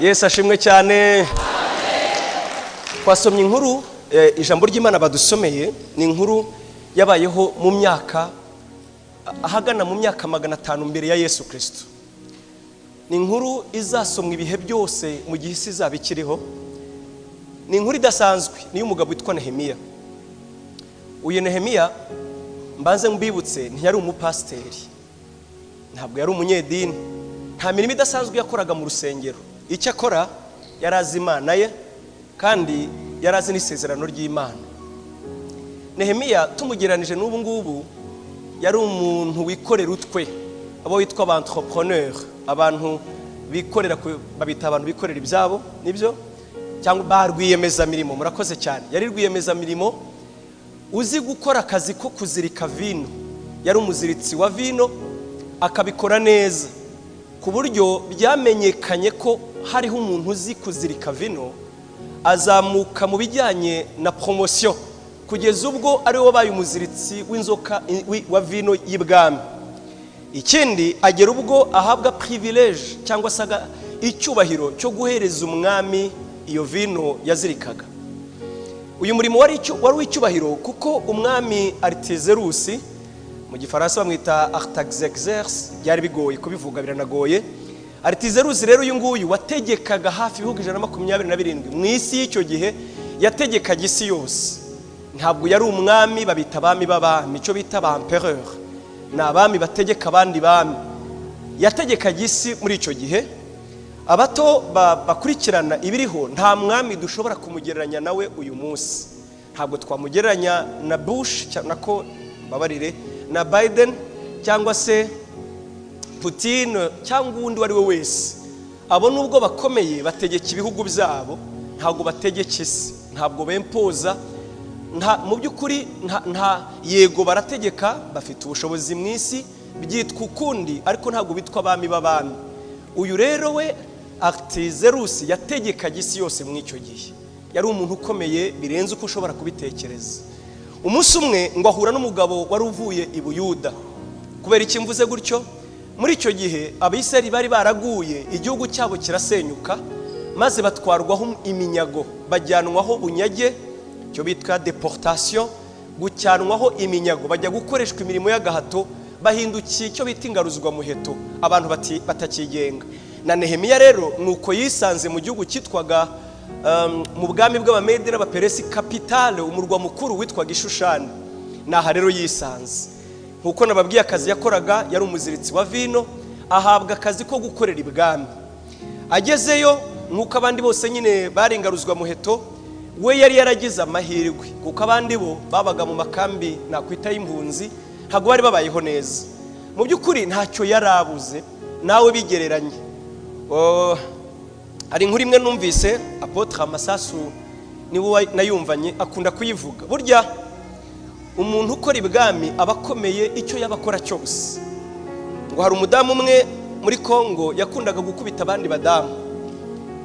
Yesu ashimwe cyane. Twasomye inkuru ijambo ry'Imana badusomeye ni inkuru yabayeho mu myaka ahagana mu myaka 500 mbere ya Yesu Kristo. Ni inkuru izasomwa ibihe byose mu gihe isi izabikiriho. Ni inkuru idasanzwe ni y'umugabo witwa Nehemiya. Uyu Nehemiya mbanze mbibutse ntiyari umupasiteri, ntabwo yari umunyedini, nta mirimo idasanzwe yakoraga mu rusengero. Icyo akora yarazi Imana ye kandi yarazi n'isezerano ry'Imana. Nehemiya tumugeranije n'ubu ngubu yari umuntu wikorera utwe, abo witwa ba entrepreneur, abantu bikorera babita abantu bikorera ibyabo, nibyo cyangwa barwiyemeza mirimo. Murakoze cyane. Yari rwiyemeza mirimo uzi gukora akazi ko kuzirika vino. Yari umuziritsi wa vino akabikora neza ku buryo byamenyekanye ko hariho umuntu uzi kuzirika vino azamuka mu bijyanye na promotion kugeza ubwo ari wo baye umuziritsi w'inzoka wa vino y'ibwami. Ikindi agera ubwo ahabwa privilege cyangwa saga icyubahiro cyo guhereza umwami iyo vino yazirikaga. Uyu murimo wari w'icyubahiro kuko umwami Artaxerxes, mu gifaransa bamwita Artaxerxes, byari bigoye kubivuga, biranagoye. Artaxerxes rero uyu nguyu wategekaga hafi ibihugu 127 mu isi y'icyo gihe, yategekaga isi yose. Ntabwo yari umwami babita abami b'abami, cyo bita ba empereur, na abami bategeka abandi bami. Yategekaga isi muri icyo gihe. Abato bakurikirana ibiriho, nta mwami dushobora kumugereranya nawe uyu munsi. Ntabwo twamugereranya na Bush nako babarire na Biden cyangwa se Putin cyangwa undi wari we wese. Abo nubwo bakomeye bategeka ibihugu byabo, ntabwo bategeka isi, ntabwo bempoza. Mu by'ukuri nta yego barategeka, bafite ubushobozi mu isi byitwa ukundi, ariko ntabwo bitwa abami b'abami. Uyu rero we Artaxerxes yategekaga isi yose mu icyo gihe. Yari umuntu ukomeye birenze uko ushobora kubitekereza. Umunsi umwe ngo ahura n'umugabo wari uvuye i Buyuda. Kubera iki mvuze gutyo? Muri icyo gihe Abisirayeli bari baraguye, igihugu cyabo kirasenyuka, maze batwarwaho iminyago, bajyanwaho bunyage, cyo bitwa deportation, gucyanwaho iminyago, bajya gukoreshwa imirimo y'agahato, bahindukiye icyo bita ingaruzwa muheto, abantu batakigenga. Na Nehemiya rero nuko yisanze mu gihugu cyitwaga mu bwami bw'Abamedi n'Abaperesi, capitale umurwa mukuru witwaga Ishushani. Naha rero yisanze. Nkuko nababwiye akazi yakoraga, yari umuziritsi wa vino, ahabwa akazi ko gukorera ibwami. Agezeyo nkuko abandi bose nyine bari ingaruzwa muheto, we yari yaragize amahirwe kuko abandi bo babaga mu makambi nakwita y'impunzi, ntago bari babayeho neza. Mu by'ukuri ntacyo yarabuze, nawe bigereranye. Ari inkuru imwe numvise Apotre Amasasu niwe nayumvanye akunda kuyivuga. Burya umuntu ukora ibwami abakomeye icyo yabakora cyose. Ngo hari umudamu umwe muri Kongo yakundaga gukubita abandi badamu,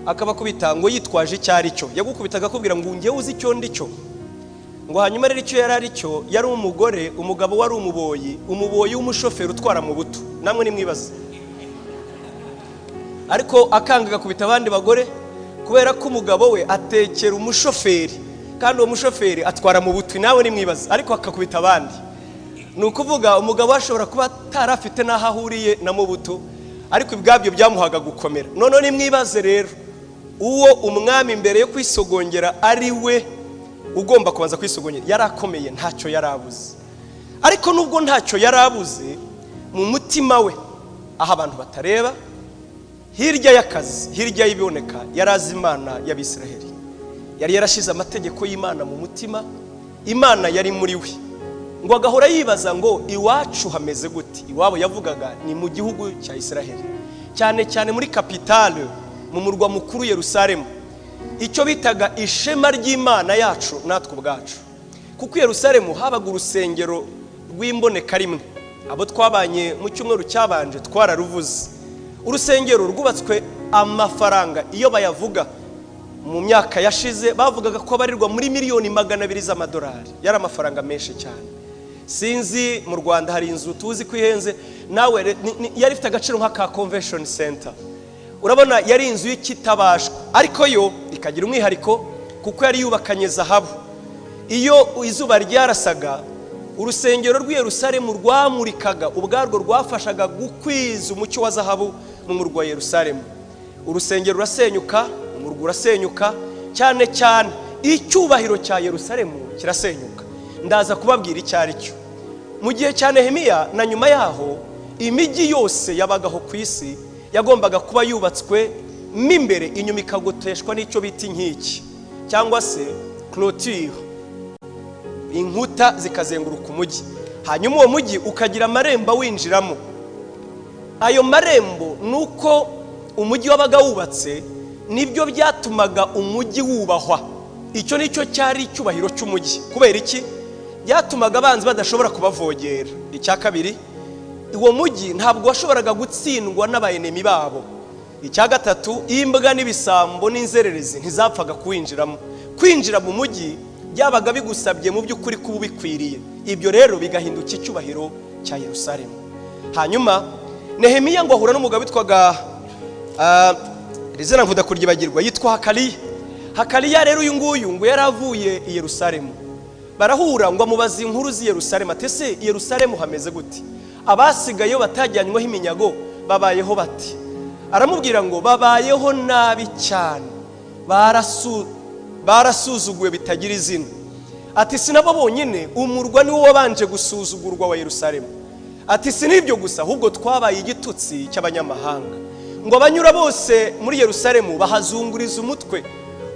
akabakubita ngo yitwaje icyari cyo, yagukubitaga akubwira ngo ngiye uzi icyo ndicyo. Ngo hanyuma rero icyo yarari cyo yari umugore, umugabo wari umuboyi w'umushoferi utwara mu buto. Namwe nimwibaze. Ariko akangaga kubita abandi bagore kubera ko umugabo we atekera umushoferi, kandi uwo mushoferi atwara mu buto. Nawe nimwibaze, ariko akakubita abandi. Nukuvuga umugabo ashobora kuba tarafite naho ahuriye na mu buto, ariko ibwabyo byamuhaga gukomera. None nimwibaze rero, uwo umwami mbere yo kwisogongera ari we ugomba kubanza kwisogongera, yarakomeye, ntacyo yarabuze. Ariko nubwo ntacyo yarabuze, mu mutima we aho abantu batareba, hirya y'akazi, hirya y'iboneka, yarazi Imana y'Abisiraheli. Yari yarashize amategeko y'Imana mu mutima, Imana yari muri we. Ngo agahora yibaza ngo iwacu hameze gute. Iwabo yavugaga ni mu gihugu cya Isiraheli, cyane cyane muri capitale, mu murwa mukuru Yerusalemu. Icyo bitaga ishema ry'Imana yacu natwe ubwacu, kuko Yerusalemu habaga urusengero rw'imboneka rimwe. Abo twabanye mu cyumweru cyabanje twararuvuze. Urusengero rwubatswe amafaranga, iyo bayavuga mu myaka yashize bavugaga ko barirwa muri miliyoni 200 z'amadolari. Yari amafaranga menshi cyane. Sinzi mu Rwanda hari inzu tuzi kwihenze, nawe yari ifite agaciro nk'aka convention center. urabona yari inzu y'ikitabashwa, ariko yo ikagira umwihariko kuko yari yubakanye zahabu. Iyo izuba ryarasaga, urusengero rw'i Yerusalemu rwamurikaga, ubwarwo rwafashaga gukwiza umucyo wa zahabu mu murwa wa Yerusalemu. Urusengero rurasenyuka, umurwa urasenyuka, cyane cyane icyubahiro cya Yerusalemu kirasenyuka. Ndaza kubabwira icyo ari cyo. Mu gihe cya Nehemiya na nyuma yaho, imijyi yose yabagaho ku isi yagombaga kuba yubatswe m'imbere, inyuma ikagoteshwa n'icyo bita inkiki cyangwa se clôture, inkuta zikazenguruka umujyi. Hanyuma uwo mujyi ukagira amarembo winjiramo. Ayo marembo nuko umujyi wabaga wubatse, nibyo byatumaga umujyi wubahwa. Icyo nicyo cyari icyubahiro cy'umujyi. Kubera iki? Byatumaga abanzi badashobora kubavogera. Icya kabiri, uwo mujyi ntabwo washoboraga gutsindwa n'abayenemi babo. Icya gatatu, imbwa n'ibisambo n'inzererezi ntizapfaga kuwinjiramo. Kwinjira mu mujyi byabaga bigusabye mu by'ukuri kuba bikwiriye. Ibyo rero bigahinduka icyubahiro cya Yerusalemu. Hanyuma Nehemiya ngo ahura n'umugabo witwaga rizina nkuda kuryibagirwa, yitwa Hakaliya. Hakaliya rero uyu nguyu ngo yaravuye i Yerusalemu. Barahura ngo amubaza inkuru z'i Yerusalemu, ati ese i Yerusalemu hameze gute? Abasigayeyo batajyanyweho iminyago babayeho bati? Aramubwira ngo babayeho nabi cyane, barasuzuguwe bitagira izina. Ati sinabo bonyine, umurwa niwo wabanje gusuzugurwa wa Yerusalemu. Ati sinibyo gusa, ahubwo twabaye igitutsi cy'abanyamahanga. Ngo abanyura bose muri Yerusalemu bahazunguriza umutwe,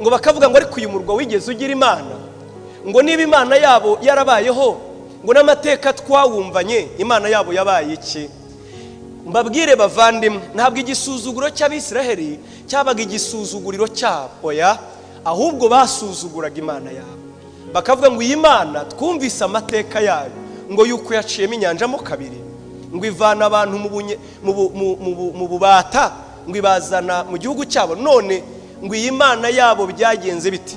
ngo bakavuga ngo ariko uyu murwa wigeze ugira imana? Ngo niba imana yabo yarabayeho, ngo n'amateka twawumvanye imana yabo yabaye iki? Mbabwire bavandimwe, ntabwo igisuzuguro cy'Abisiraheli cyabaga igisuzuguriro cyabo, oya, ahubwo basuzuguraga imana yabo. Bakavuga ngo iyi mana twumvise amateka yayo, ngo yuko yaciyemo inyanja mo kabiri, ngo ivana abantu mu bubata, ngo ibazana mu gihugu cyabo, none ngo iyi mana yabo byagenze biti?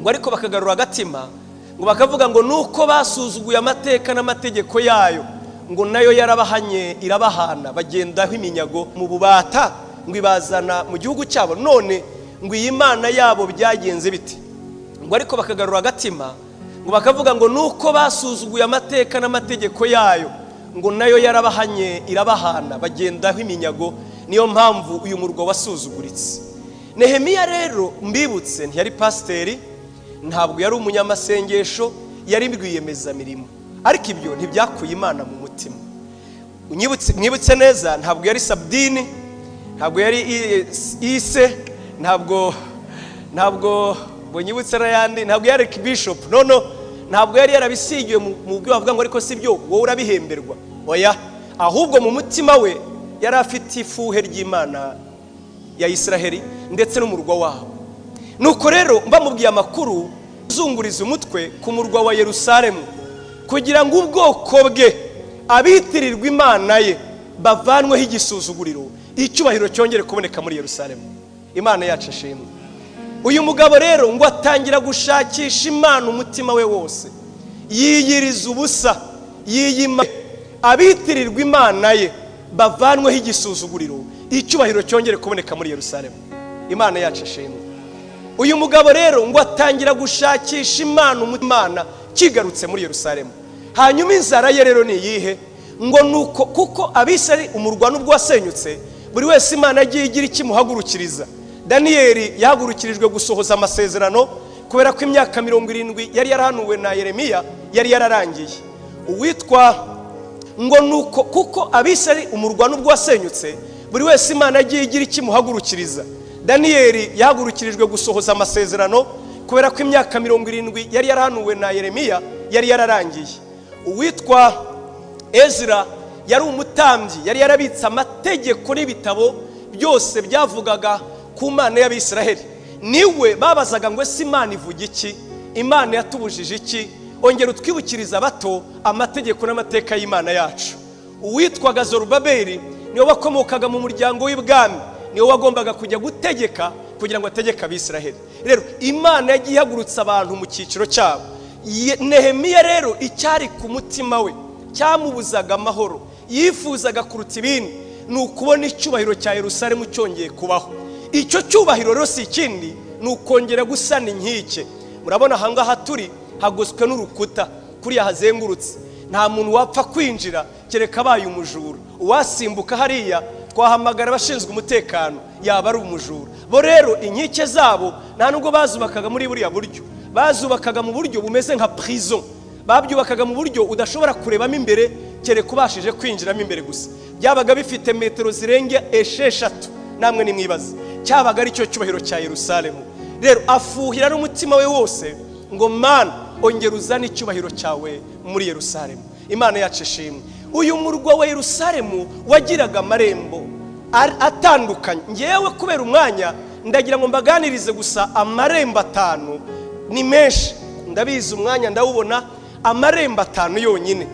Ngo ariko bakagarura agatima, ngo bakavuga ngo nuko basuzuguye amateka n'amategeko yayo, ngo nayo yarabahanye irabahana, bagendaho iminyago mu bubata, ngo ibazana mu gihugu cyabo, none ngo iyi mana yabo byagenze biti? Ngo ariko bakagarura agatima, ngo bakavuga ngo nuko basuzuguye amateka n'amategeko yayo, ngo nayo yarabahanye irabahana, bagendaho iminyago, niyo mpamvu uyu murwa wasuzuguritse. Nehemiya rero mbibutse ntiyari pasiteri, ntabwo yari umunyamasengesho, yari rwiyemezamirimo, ariko ibyo ntibyakuye imana mu mutima. Mwibutse neza, ntabwo yari sabdini, ntabwo yari ise, ntabwo nyibutse n'ayandi, ntabwo yari bishop, ntabwo yari yarabisigiwe mu byo bavuga ngo ariko si byo wowe urabihemberwa, oya, ahubwo mu mutima we yari afite ifuhe ry'imana ya Isiraheli ndetse n'umurwa wabo. Nuko rero mbamubwiye amakuru, zunguriza umutwe ku murwa wa Yerusalemu, kugira ngo ubwoko bwe abitirirwa imana ye bavanweho igisuzuguriro, icyubahiro cyongere kuboneka muri Yerusalemu. Imana yacu ishimwe. Uyu mugabo rero ngo atangira gushakisha imana umutima we wose, yiyiriza ubusa, yiyima abitirirwa imana ye bavanweho igisuzuguriro, icyubahiro cyongere kuboneka muri Yerusalemu. Imana yacu ishimwe. Uyu mugabo rero ngo atangira gushakisha imana umutima kigarutse muri Yerusalemu. Hanyuma inzara ye rero ni iyihe? Ngo nuko kuko Abisirayeli umurwa n'ubwo wasenyutse, buri wese imana agiye igira ikimuhagurukiriza. Daniyeli yahagurukirijwe gusohoza amasezerano, kubera ko imyaka 70 yari yarahanuwe na Yeremiya yari yararangiye. Uwitwa ngo nuko kuko Abisirayeli umurwa n'ubwo wasenyutse, buri wese imana agiye igira ikimuhagurukiriza. Daniyeli yahagurukirijwe gusohoza amasezerano, kubera ko imyaka 70 yari yarahanuwe na Yeremiya yari yararangiye. Uwitwa Ezra yari umutambyi, yari yarabitse amategeko n'ibitabo byose byavugaga ku mana y'Abisiraheli. Niwe babazaga ngo ese imana ivuga iki? Imana yatubujije iki? Ongera utwibukiriza bato amategeko n'amateka y'Imana yacu. Uwitwaga Zorobabeli niwe wakomokaga mu muryango w'ibwami, niwe wagombaga kujya gutegeka kugira ngo ategeke Abisiraheli. Rero Imana yagiye ihagurutsa abantu mu cyiciro cyabo. Nehemiya rero icyari ku mutima we cyamubuzaga amahoro, yifuzaga kuruta ibindi ni ukubona icyubahiro cya Yerusalemu cyongeye kubaho. Icyo cyubahiro rero si ikindi, ni ukongera gusana inkike. Murabona ahangaha turi hagoswe n'urukuta kuriya hazengurutse, nta muntu wapfa kwinjira kereka abaye umujura. Uwasimbuka hariya twahamagara abashinzwe umutekano, yaba ari umujura. Bo rero inkike zabo nta nubwo bazubakaga muri buriya buryo, bazubakaga mu buryo bumeze nka prison. Babyubakaga mu buryo udashobora kurebamo imbere kereka ubashije kwinjiramo imbere gusa. Byabaga bifite metero zirenga 6. Namwe nimwibaza, cyabaga ari cyo cyubahiro cya Yerusalemu. Rero afuhira n'umutima we wose ngo Mana, ongera uzane icyubahiro cyawe muri Yerusalemu. Imana yacu ishimwe. Uyu murwa wa Yerusalemu wagiraga amarembo atandukanye. Ngewe kubera umwanya ndagira ngo mbaganirize gusa amarembo 5. Ni menshi, ndabizi umwanya ndawubona, amarembo 5 yonyine.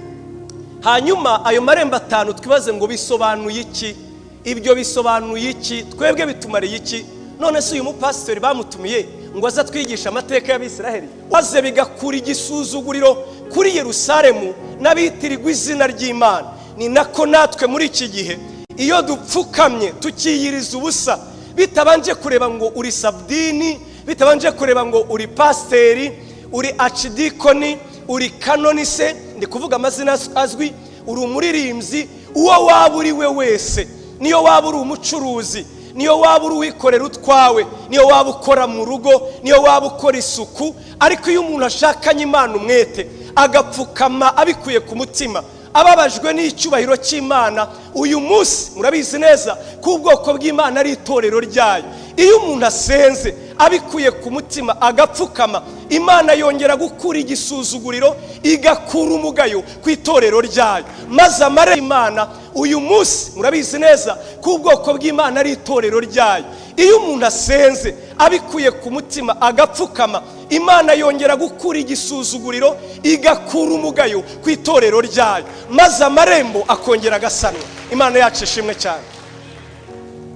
Hanyuma ayo marembo 5 twibaze ngo bisobanuye iki? Ibyo bisobanuye iki? Twebwe bitumariye iki? None se uyu mupasiteri bamutumiye ngo aza twigisha amateka y'Abisiraheli, waze bigakura igisuzuguriro kuri Yerusalemu n'abitirirwa izina ry'Imana. Ni nako natwe muri iki gihe iyo dupfukamye tukiyiriza ubusa, bitabanje kureba ngo uri sabdini, bitabanje kureba ngo uri pasiteri, uri archidikoni, uri kanonise, ndi kuvuga amazina azwi, uri umuririmbyi, uwo waba uri we wese, niyo waba uri umucuruzi, niyo waba uri wikorera utwawe, niyo waba ukora mu rugo, niyo waba ukora isuku. Ariko iyo umuntu ashakanye Imana umwete, agapfukama abikuye ku mutima, ababajwe n'icyubahiro cy'Imana, uyu munsi murabizi neza ko ubwoko bw'Imana ari itorero ryayo. Iyo umuntu asenze abikuye ku mutima agapfukama, Imana yongera gukura igisuzuguriro, igakura umugayo ku itorero ryayo. Maze amare Imana uyu munsi murabizi neza ko ubwoko bw'Imana ari itorero ryayo. Iyo umuntu asenze abikuye ku mutima agapfukama, Imana yongera gukura igisuzuguriro, igakura umugayo ku itorero ryayo, maze amarembo akongera agasanwa. Imana yacu ishimwe cyane.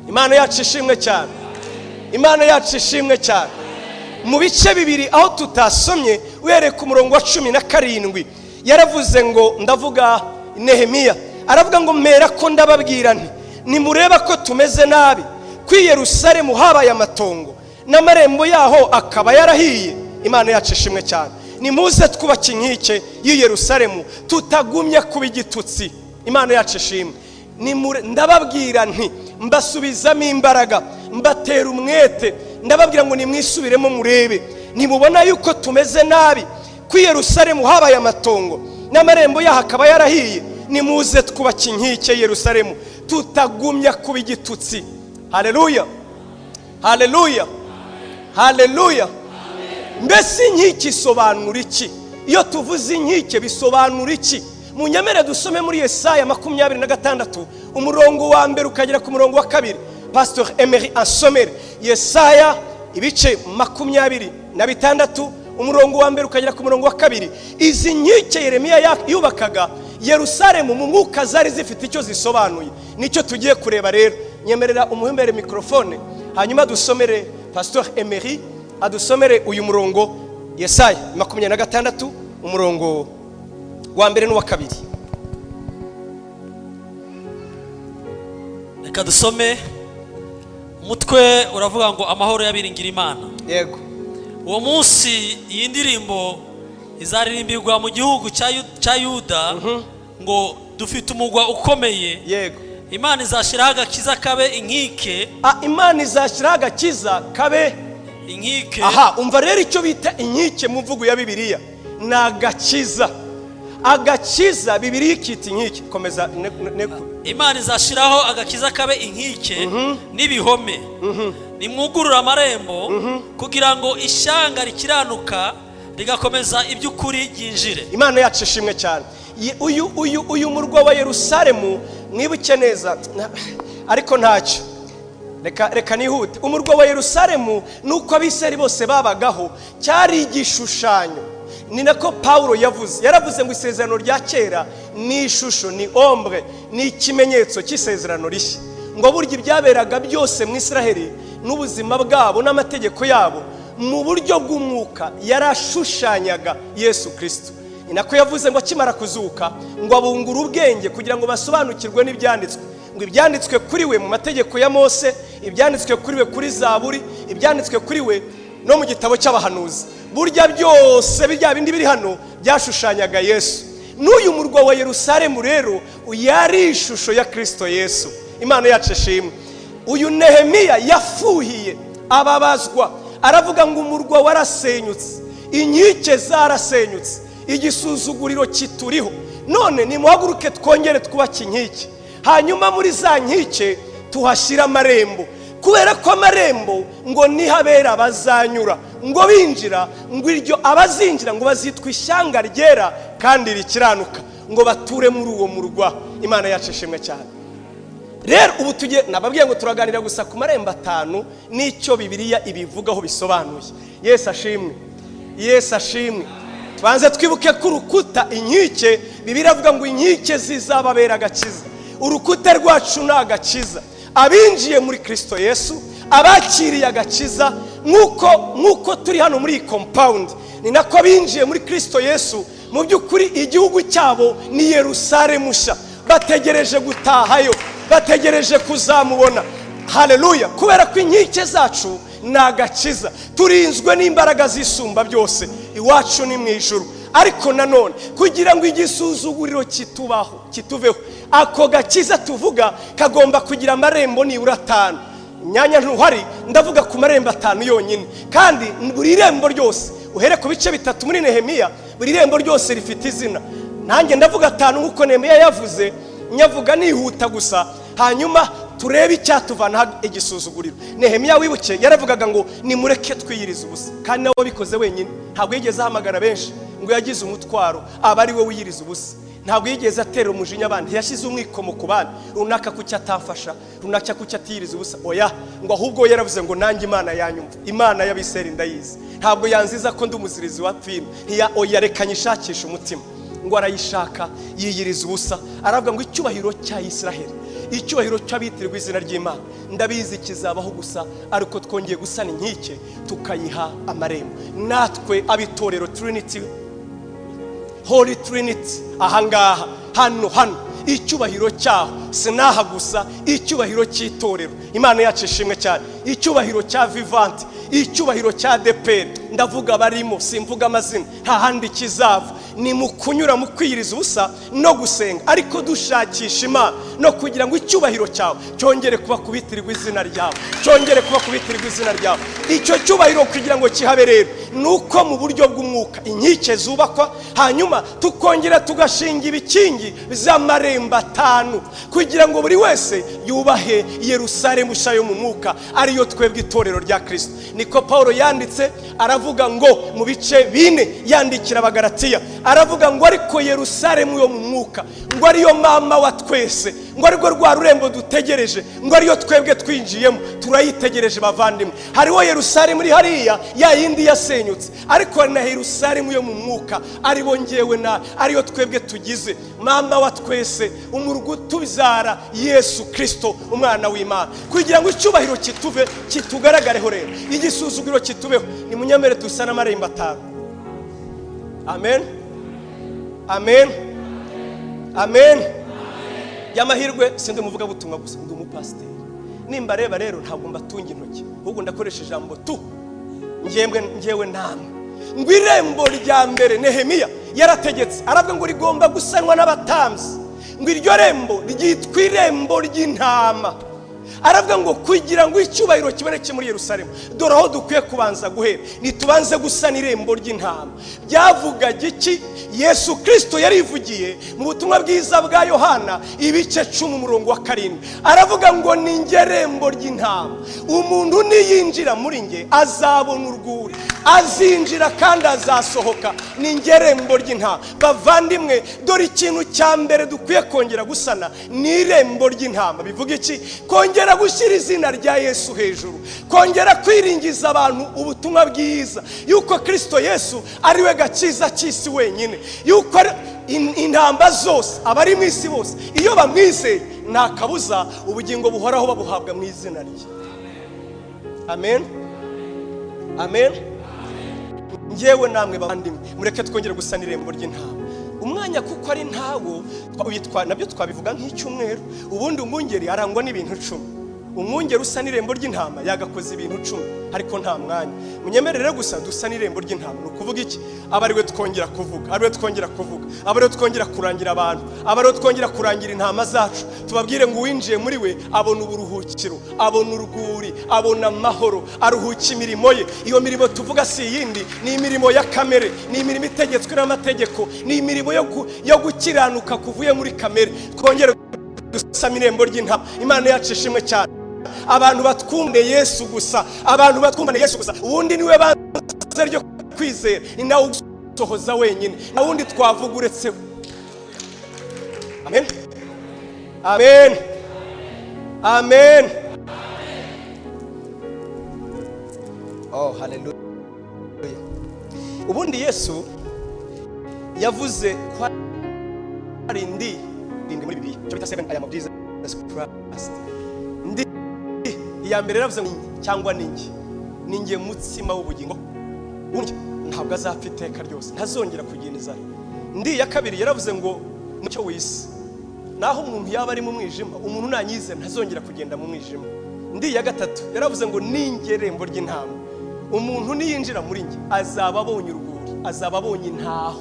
Imana yacu ishimwe cyane. Imana yacu ishimwe cyane. Mu bice 2 aho tutasomye uhereye ku murongo wa 17 yaravuze ngo, ndavuga Nehemiya, aravuga ngo mera ko ndababwira nti nimureba ko tumeze nabi, ku Yerusalemu habaye amatongo n'amarembo yaho akaba yarahiye. Imana yacu ishimwe cyane. Nimuze twubake inkike y'i Yerusalemu tutagumye kuba igitutsi. Imana yacu ishimwe. Ndababwira nti mbasubizamo imbaraga, mbatera umwete, ndababwira ngo nimwisubiremo murebe, nimubona yuko tumeze nabi, ku Yerusalemu habaye amatongo n'amarembo yaho akaba yarahiye, nimuze twubake inkike y'i Yerusalemu tutagumya kuba igitutsi. Haleluya, haleluya, haleluya. Mbese inkike isobanura iki? Iyo tuvuze inkike bisobanura iki? Munyemere dusome muri Yesaya 26 umurongo wa 1 ukagera ku murongo wa 2. Pastor Emery asomere Yesaya ibice 26 umurongo wa 1 ukagera ku murongo wa 2. Izi nkike Yeremiya yubakaga Yerusalemu mu mwuka zari zifite icyo zisobanuye, nicyo tugiye kureba rero. Nyemerera umuhimbere mikrofone, hanyuma dusomere Pastor Emery adusomere uyu murongo Yesaya 26 umurongo wa 1 n'uwa 2. Reka dusome. Umutwe uravuga ngo amahoro y'abiringira Imana. Yego. Uwo munsi iyi ndirimbo izaririmbirwa mu gihugu cya Yuda, ngo dufite umugwa ukomeye. Yego. Imana izashiraho agakiza kabe inkike. Imana izashiraho agakiza kabe inkike. Aha, umva rero icyo bita inkike mu mvugo ya Bibiliya ni agakiza. Agakiza Bibiliya ikita inkike. Komeza. Imana izashiraho agakiza kabe inkike n'ibihome. Nimwugurura amarembo kugira ngo ishanga rikiranuka rigakomeza iby'ukuri yinjire. Imana yacu ishimwe cyane. Uyu murwa wa Yerusalemu mwibuke neza, ariko ntacyo, reka nihute. Umurwa wa Yerusalemu nuko abiseri bose babagaho cyari igishushanyo. Ni nako Paulo yaravuze ngo isezerano rya kera ni ishusho, ni ombre, ni ikimenyetso cy'isezerano rishya. Ngo burya ibyaberaga byose mu Isiraheli n'ubuzima bwabo n'amategeko yabo mu buryo bw'umwuka yarashushanyaga Yesu Kristo. Ni nako yavuze ngo akimara kuzuka ngo abungura ubwenge kugira ngo basobanukirwe n'ibyanditswe, ngo ibyanditswe kuri we mu mategeko ya Mose, ibyanditswe kuri we kuri Zaburi, ibyanditswe kuri we no mu gitabo cy'abahanuzi, burya byose bya bindi biri hano byashushanyaga Yesu. N'uyu murwa wa Yerusalemu rero yari ishusho ya Kristo Yesu. Imana yacu ishimwe. Uyu Nehemiya yafuhiye ababazwa, aravuga ngo umurwa warasenyutse, inkike zarasenyutse, igisuzuguriro kituriho, none nimuhaguruke twongere twubake inkike, hanyuma muri za nkike tuhashyira amarembo, kubera ko amarembo ngo nihabera bazanyura, ngo binjira, ngo iryo abazinjira ngo bazitwa ishyanga ryera kandi rikiranuka, ngo bature muri uwo murwa. Imana yacu ishimwe cyane. Rero ubu nababwiye ngo turaganira gusa ku marembo 5 n'icyo Bibiliya ibivugaho bisobanuye. Yesu ashimwe, Yesu ashimwe. Tubanze twibuke ko urukuta inkike, Bibiliya avuga ngo inkike zizababera agakiza. Urukuta rwacu ni agakiza, abinjiye muri Kristo Yesu, abakiriye agakiza. Nk'uko turi hano muri compound, ni nako binjiye muri Kristo Yesu. Mu by'ukuri igihugu cyabo ni Yerusalemu nshya, bategereje gutahayo, bategereje kuzamubona. Haleluya. Kubera ko inkike zacu ni agakiza, turinzwe n'imbaraga zisumba byose, iwacu ni mu ijuru. Ariko nanone kugira ngo igisuzuguriro kituveho, ako gakiza tuvuga kagomba kugira amarembo nibura 5. Nyanya ntuhari, ndavuga ku marembo 5 yonyine, kandi buri rembo ryose uhere ku bice 3 muri Nehemiya, buri rembo ryose rifite izina. Nanjye ndavuga 5 nkuko Nehemiya yavuze, nyavuga nihuta gusa, hanyuma turebe icyatuvana igisuzuguriro. Nehemiya wibuke yaravugaga ngo nimureke twiyiriza ubusa, kandi nawe bikoze wenyine, ntabwo yigeze ahamagara benshi ngo yagize umutwaro aba ari we wiyiriza ubusa. Ntabwo yigeze atera umujinya abandi, yashyize umwikomo ku bandi, runaka kuki atamfasha, runaka kuki atiyiriza ubusa. Oya, ngo ahubwo yaravuze ngo nanjye Imana yanyumva, Imana y'Abisirayeli ndayizi, ntabwo yanziza ko ndi umuzirizi wa pfino. Oya, reka nyishakisha umutima. Ngo arayishaka yiyiriza ubusa, aravuga ngo icyubahiro cya Isiraheli, icyubahiro cy'abitirirwa izina ry'Imana ndabizi kizabaho gusa ariko twongeye gusana inkike tukayiha amarembo. Natwe abitorero Trinity, Holy Trinity, ahangaha hano icyubahiro cyaho sinaha gusa, icyubahiro cy'itorero. Imana yacu ishimwe cyane. Icyubahiro cya Vivant, icyubahiro cya Depere, ndavuga barimo, simvuga amazina, nta handi kizava. Ni mu kunyura mu kwiyiriza ubusa no gusenga, ariko dushakisha Imana no kugira ngo icyubahiro cyawe cyongere kuba kubitirirwa izina ryawe, cyongere kuba kubitirirwa izina ryawe. Icyo cyubahiro kugira ngo kihabe rero nuko mu buryo bw'umwuka inkike zubakwa, hanyuma tukongera tugashinga ibikingi by'amarembo 5 kugira ngo buri wese yubahe Yerusalemu nshya yo mu mwuka, ariyo twebwe itorero rya Kristo. Niko Paulo yanditse, aravuga ngo mu bice 4 yandikira Abagalatiya, aravuga ngo ariko Yerusalemu yo mu mwuka, ngo ariyo mama wa twese, ngo ariko rwa rurembo dutegereje, ngo ariyo twebwe twinjiyemo, turayitegereje bavandimwe. Hariho Yerusalemu iri hariya ya yindi yasenyutse, ariko na Yerusalemu yo mu mwuka aribo ngewe na ariyo twebwe tugize, mama wa twese, umurwa tubyara Yesu Kristo umwana w'Imana. Kugira ngo icyubahiro kituve kitugaragareho rero, igisuzuguro kitubeho, ni munyamere dusana amarembo 5. Amen. Amen. Amen. Yamahirwe sindi muvuga butumwa gusa, ndi umupasiteri. Nimba reba rero ntabwo mbatunga intoki, ahubwo ndakoresha ijambo tu, ngewe namwe. Ngo irembo rya mbere Nehemiya yarategetse, aravuga ngo rigomba gusanwa n'abatambyi, ngo iryo rembo ryitwa irembo ry'intama. Aravuga ngo kugira ngo icyubahiro kiboneke muri Yerusalemu, dore aho dukwiye kubanza guhera, nitubanze gusana irembo ry'intama. Byavuga iki? Yesu Kristo yarivugiye mu butumwa bwiza bwa Yohana ibice 10:7, aravuga ngo ni nge rembo ry'intama, umuntu niyinjira muri nge azabona urwuri, azinjira kandi azasohoka, ni nge rembo ry'intama. Bavandimwe, dore ikintu cya mbere dukwiye kongera gusana ni irembo ry'intama. Bivuga iki? Kongera gushyira izina rya Yesu hejuru, kongera kwiringiza abantu ubutumwa bwiza yuko Kristo Yesu ari we gakiza cy'isi wenyine, yuko intamba zose abari mu isi bose iyo bamwizeye nta kabuza ubugingo buhoraho babuhabwa mu izina rye. Amen. Amen. Ngewe namwe bavandimwe, mureke twongere gusana irembo ry'intama. Umwanya mwanya kuko ari ntawo nabyo twabivuga nk'icyumweru. Ubundi umwungeri arangwa n'ibintu 10. Umwungeri usa n'irembo ry'intama yagakoze ibintu 10, ariko nta mwanya. Munyemerere gusa dusa n'irembo ry'intama. No kuvuga iki? Abariwe twongera kuvuga, abariwe twongera kuvuga, abariwe twongera kurangira abantu, abariwe twongera kurangira intama zacu. Tubabwire ngo uwinjiye muri we abona uburuhukiro, abona uruguri, abona amahoro, aruhuka imirimo ye. Iyo mirimo tuvuga si yindi, ni imirimo ya kamere, ni imirimo itegetswe n'amategeko, ni imirimo yo gukiranuka kuvuye muri kamere. Twongere dusa n'irembo ry'intama. Imana yacu ishimwe cyane. Abantu batwumve Yesu gusa, abantu batwumva Yesu gusa, ubundi niwe banze ryo kwizera, ni nawe usohoza wenyine, na wundi twavuga uretse. Amen, amen, amen. Oh, haleluya. Ubundi Yesu yavuze ko ari ndi muri Bibiliya, cyo bita 7 aya mabwiriza Christ. Iya mbere yaravuze ngo cyangwa ninjye mutsima w'ubugingo, undi ntabwo azapfa iteka ryose, ntazongera kugira inzara. Ndi ya kabiri yaravuze ngo mucyo w'isi, naho umuntu yaba ari mu mwijima, umuntu nanyizera ntazongera kugenda mu mwijima. Ndi ya gatatu yaravuze ngo ninjye rembo ry'intama, umuntu niyinjira muri njye azaba abonye uruguri, azaba abonye intaho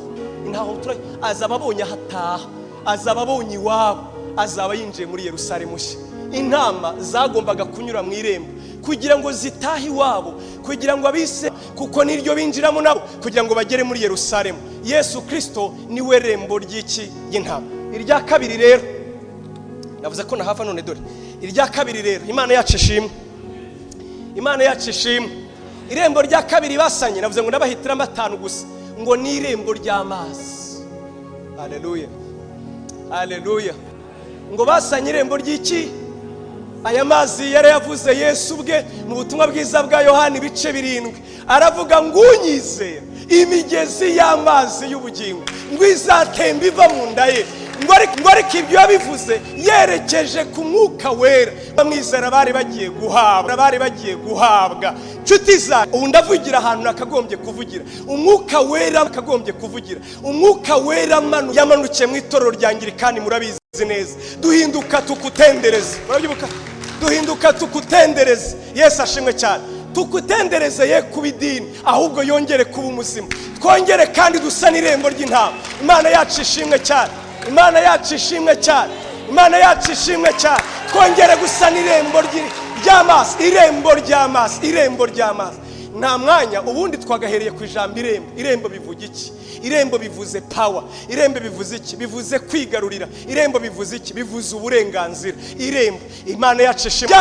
azaba abonye ahataha, azaba abonye iwabo, azaba yinjiye muri Yerusalemu nshya. Intama zagombaga kunyura mu irembo kugira ngo zitahe iwabo, kugira ngo abise kuko niryo binjiramo nabo, kugira ngo bagere muri Yerusalemu. Yesu Kristo niwe rembo ry'iki y'intama. Irya kabiri rero navuze ko na hafa none dore irya kabiri rero Imana yacu ishimwe, Imana yacu ishimwe. Irembo rya kabiri basanye navuze ngo nabahitira 5 gusa, ngo ni irembo ry'amazi. Haleluya, haleluya. Ngo basanye irembo ry'iki? Aya mazi yari yavuze Yesu ubwe mu butumwa bwiza bwa Yohana ibice 7, aravuga ngo unyizera imigezi y'amazi y'ubugingo ngo izatemba iva mu nda ye. Ngo ariko ibyo yabivuze yerekeje ku mwuka wera. Bamwizera bari bagiye guhabwa. Nshuti za ubu ndavugira ahantu nakagombye kuvugira. Umwuka wera akagombye kuvugira. Umwuka wera yamanukiye mu itorero rya Anglikani, murabizi neza. Duhinduka tukutendereze, murabibuka? Duhinduka tukutendereze. Yesu ashimwe cyane. Tukutendereze ye kuba idini, ahubwo yongere kuba umuzima. Twongere kandi dusa n'irembo ry'intama. Imana yacu ishimwe cyane, Imana yacu ishimwe cyane, Imana yacu ishimwe cyane. Twongere gusa n'irembo ry'amazi, irembo ry'amazi. Nta mwanya ubundi twagahereye ku ijambo irembo. Irembo bivuga iki? Irembo bivuze power. Irembo bivuze iki? Bivuze kwigarurira. Irembo bivuze iki? Bivuze uburenganzira. Irembo, Imana yacu ishimwe.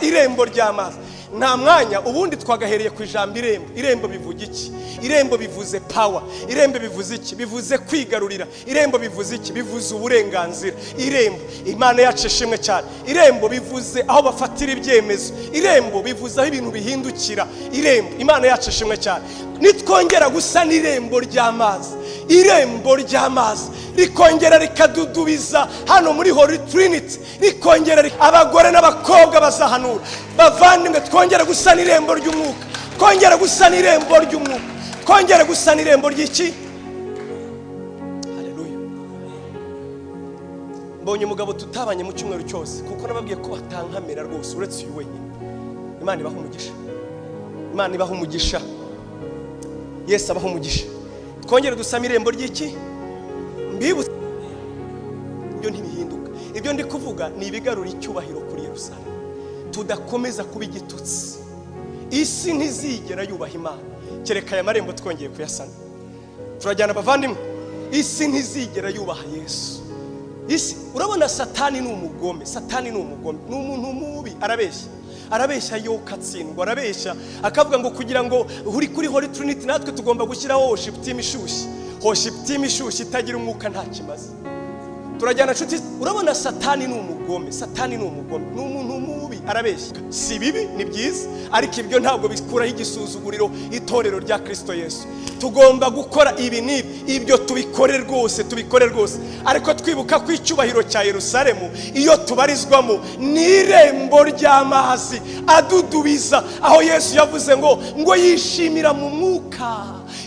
Irembo ry'amazi. Nta mwanya ubundi twagahereye ku ijambo irembo. Irembo bivuga iki? Irembo bivuze power. Irembo bivuze iki? Bivuze kwigarurira. Irembo bivuze iki? Bivuze uburenganzira. Irembo, Imana yacu ishimwe cyane. Irembo bivuze aho bafatira ibyemezo. Irembo bivuze aho ibintu bihindukira. Irembo, Imana yacu ishimwe cyane. Nitwongera gusa n'irembo ry'amazi, irembo ry'amazi rikongera rikadudubiza hano muri Holy Trinity, rikongera abagore n'abakobwa bazahanura. Bavandimwe, twongera gusa n'irembo ry'umwuka, twongera gusa n'irembo ry'umwuka, twongera gusa n'irembo ry'iki? Haleluya. Mbonye umugabo tutabanye mu cyumweru cyose, kuko nababwiye ko batankamera rwose uretse uyu wenyine. Imana ibaha umugisha, Imana ibaha umugisha, Yesu abaha umugisha. Twongere dusama irembo ry'iki? Mbibutse ibyo ntibihinduka. Ibyo ndi kuvuga ni ibigarura icyubahiro kuri Yerusalemu. Tudakomeza kuba igitutsi. Isi ntizigera yubaha Imana kereka aya marembo twongeye kuyasana. Turajyana bavandimwe, isi ntizigera yubaha Yesu. Isi, urabona Satani ni umugome, Satani ni umugome, ni umuntu mubi, arabeshya yo katsindwa, arabeshya akavuga ngo kugira ngo uri kuri Holy Trinity natwe tugomba gushyiraho worship team ishushye itagira umwuka nta kimaze. Turajyana nshuti, urabona Satani ni umugome, ni umuntu mubi, arabeshya. Si bibi, ni byiza, ariko ibyo ntabwo bikuraho igisuzuguriro itorero rya Kristo Yesu. Tugomba gukora ibi nibi, ibyo tubikore rwose, ariko twibuka ko icyubahiro cya Yerusalemu iyo tubarizwamo ni irembo ry'amazi adudubiza, aho Yesu yavuze ngo yishimira mu mwuka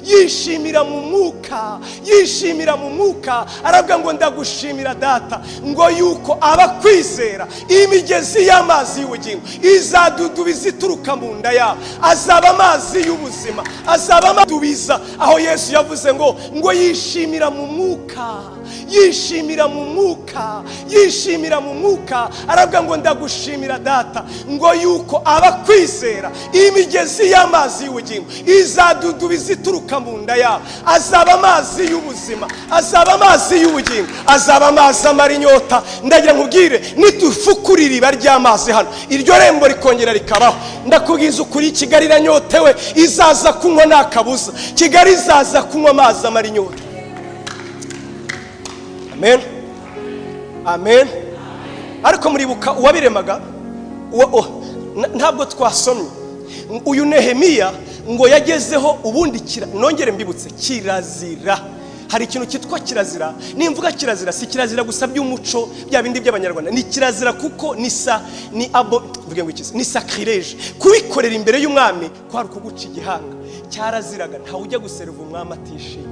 yishimira mu mwuka, yishimira mu mwuka. Aravuga ngo ndagushimira data ngo yuko abakwizera imigezi y'amazi y'ubugingo izadudubiza ituruka mu nda yabo. Azaba amazi y'ubuzima, azaba amadubiza. Aho Yesu yavuze ngo yishimira mu mwuka, yishimira mu mwuka, yishimira mu mwuka. Aravuga ngo ndagushimira data ngo yuko abakwizera imigezi y'amazi y'ubugingo izadudubiza ituruka mu nda yabo. Azaba amazi y'ubuzima, azaba amazi y'ubugingo, azaba amazi amara inyota. Ndagira nkubwire nidufukura iriba ry'amazi hano, iryo rembo rikongera rikabaho. Ndakubwiza ukuri, Kigali iranyotewe, izaza kunywa nta kabuza. Kigali izaza kunywa amazi amara inyota. Amen, amen. Ariko muribuka uwabiremaga ntabwo twasomye uyu Nehemiya ngo yagezeho ubundi nongere mbibutse kirazira. Hari ikintu cyitwa kirazira. Nimvuga kirazira, si kirazira gusa by'umuco bya bindi by'abanyarwanda, ni kirazira kuko ni sacrilege. Kubikorera imbere y'umwami kwari ukuguca igihanga. Cyaraziraga, ntawe ujya guseriva umwami atishimye,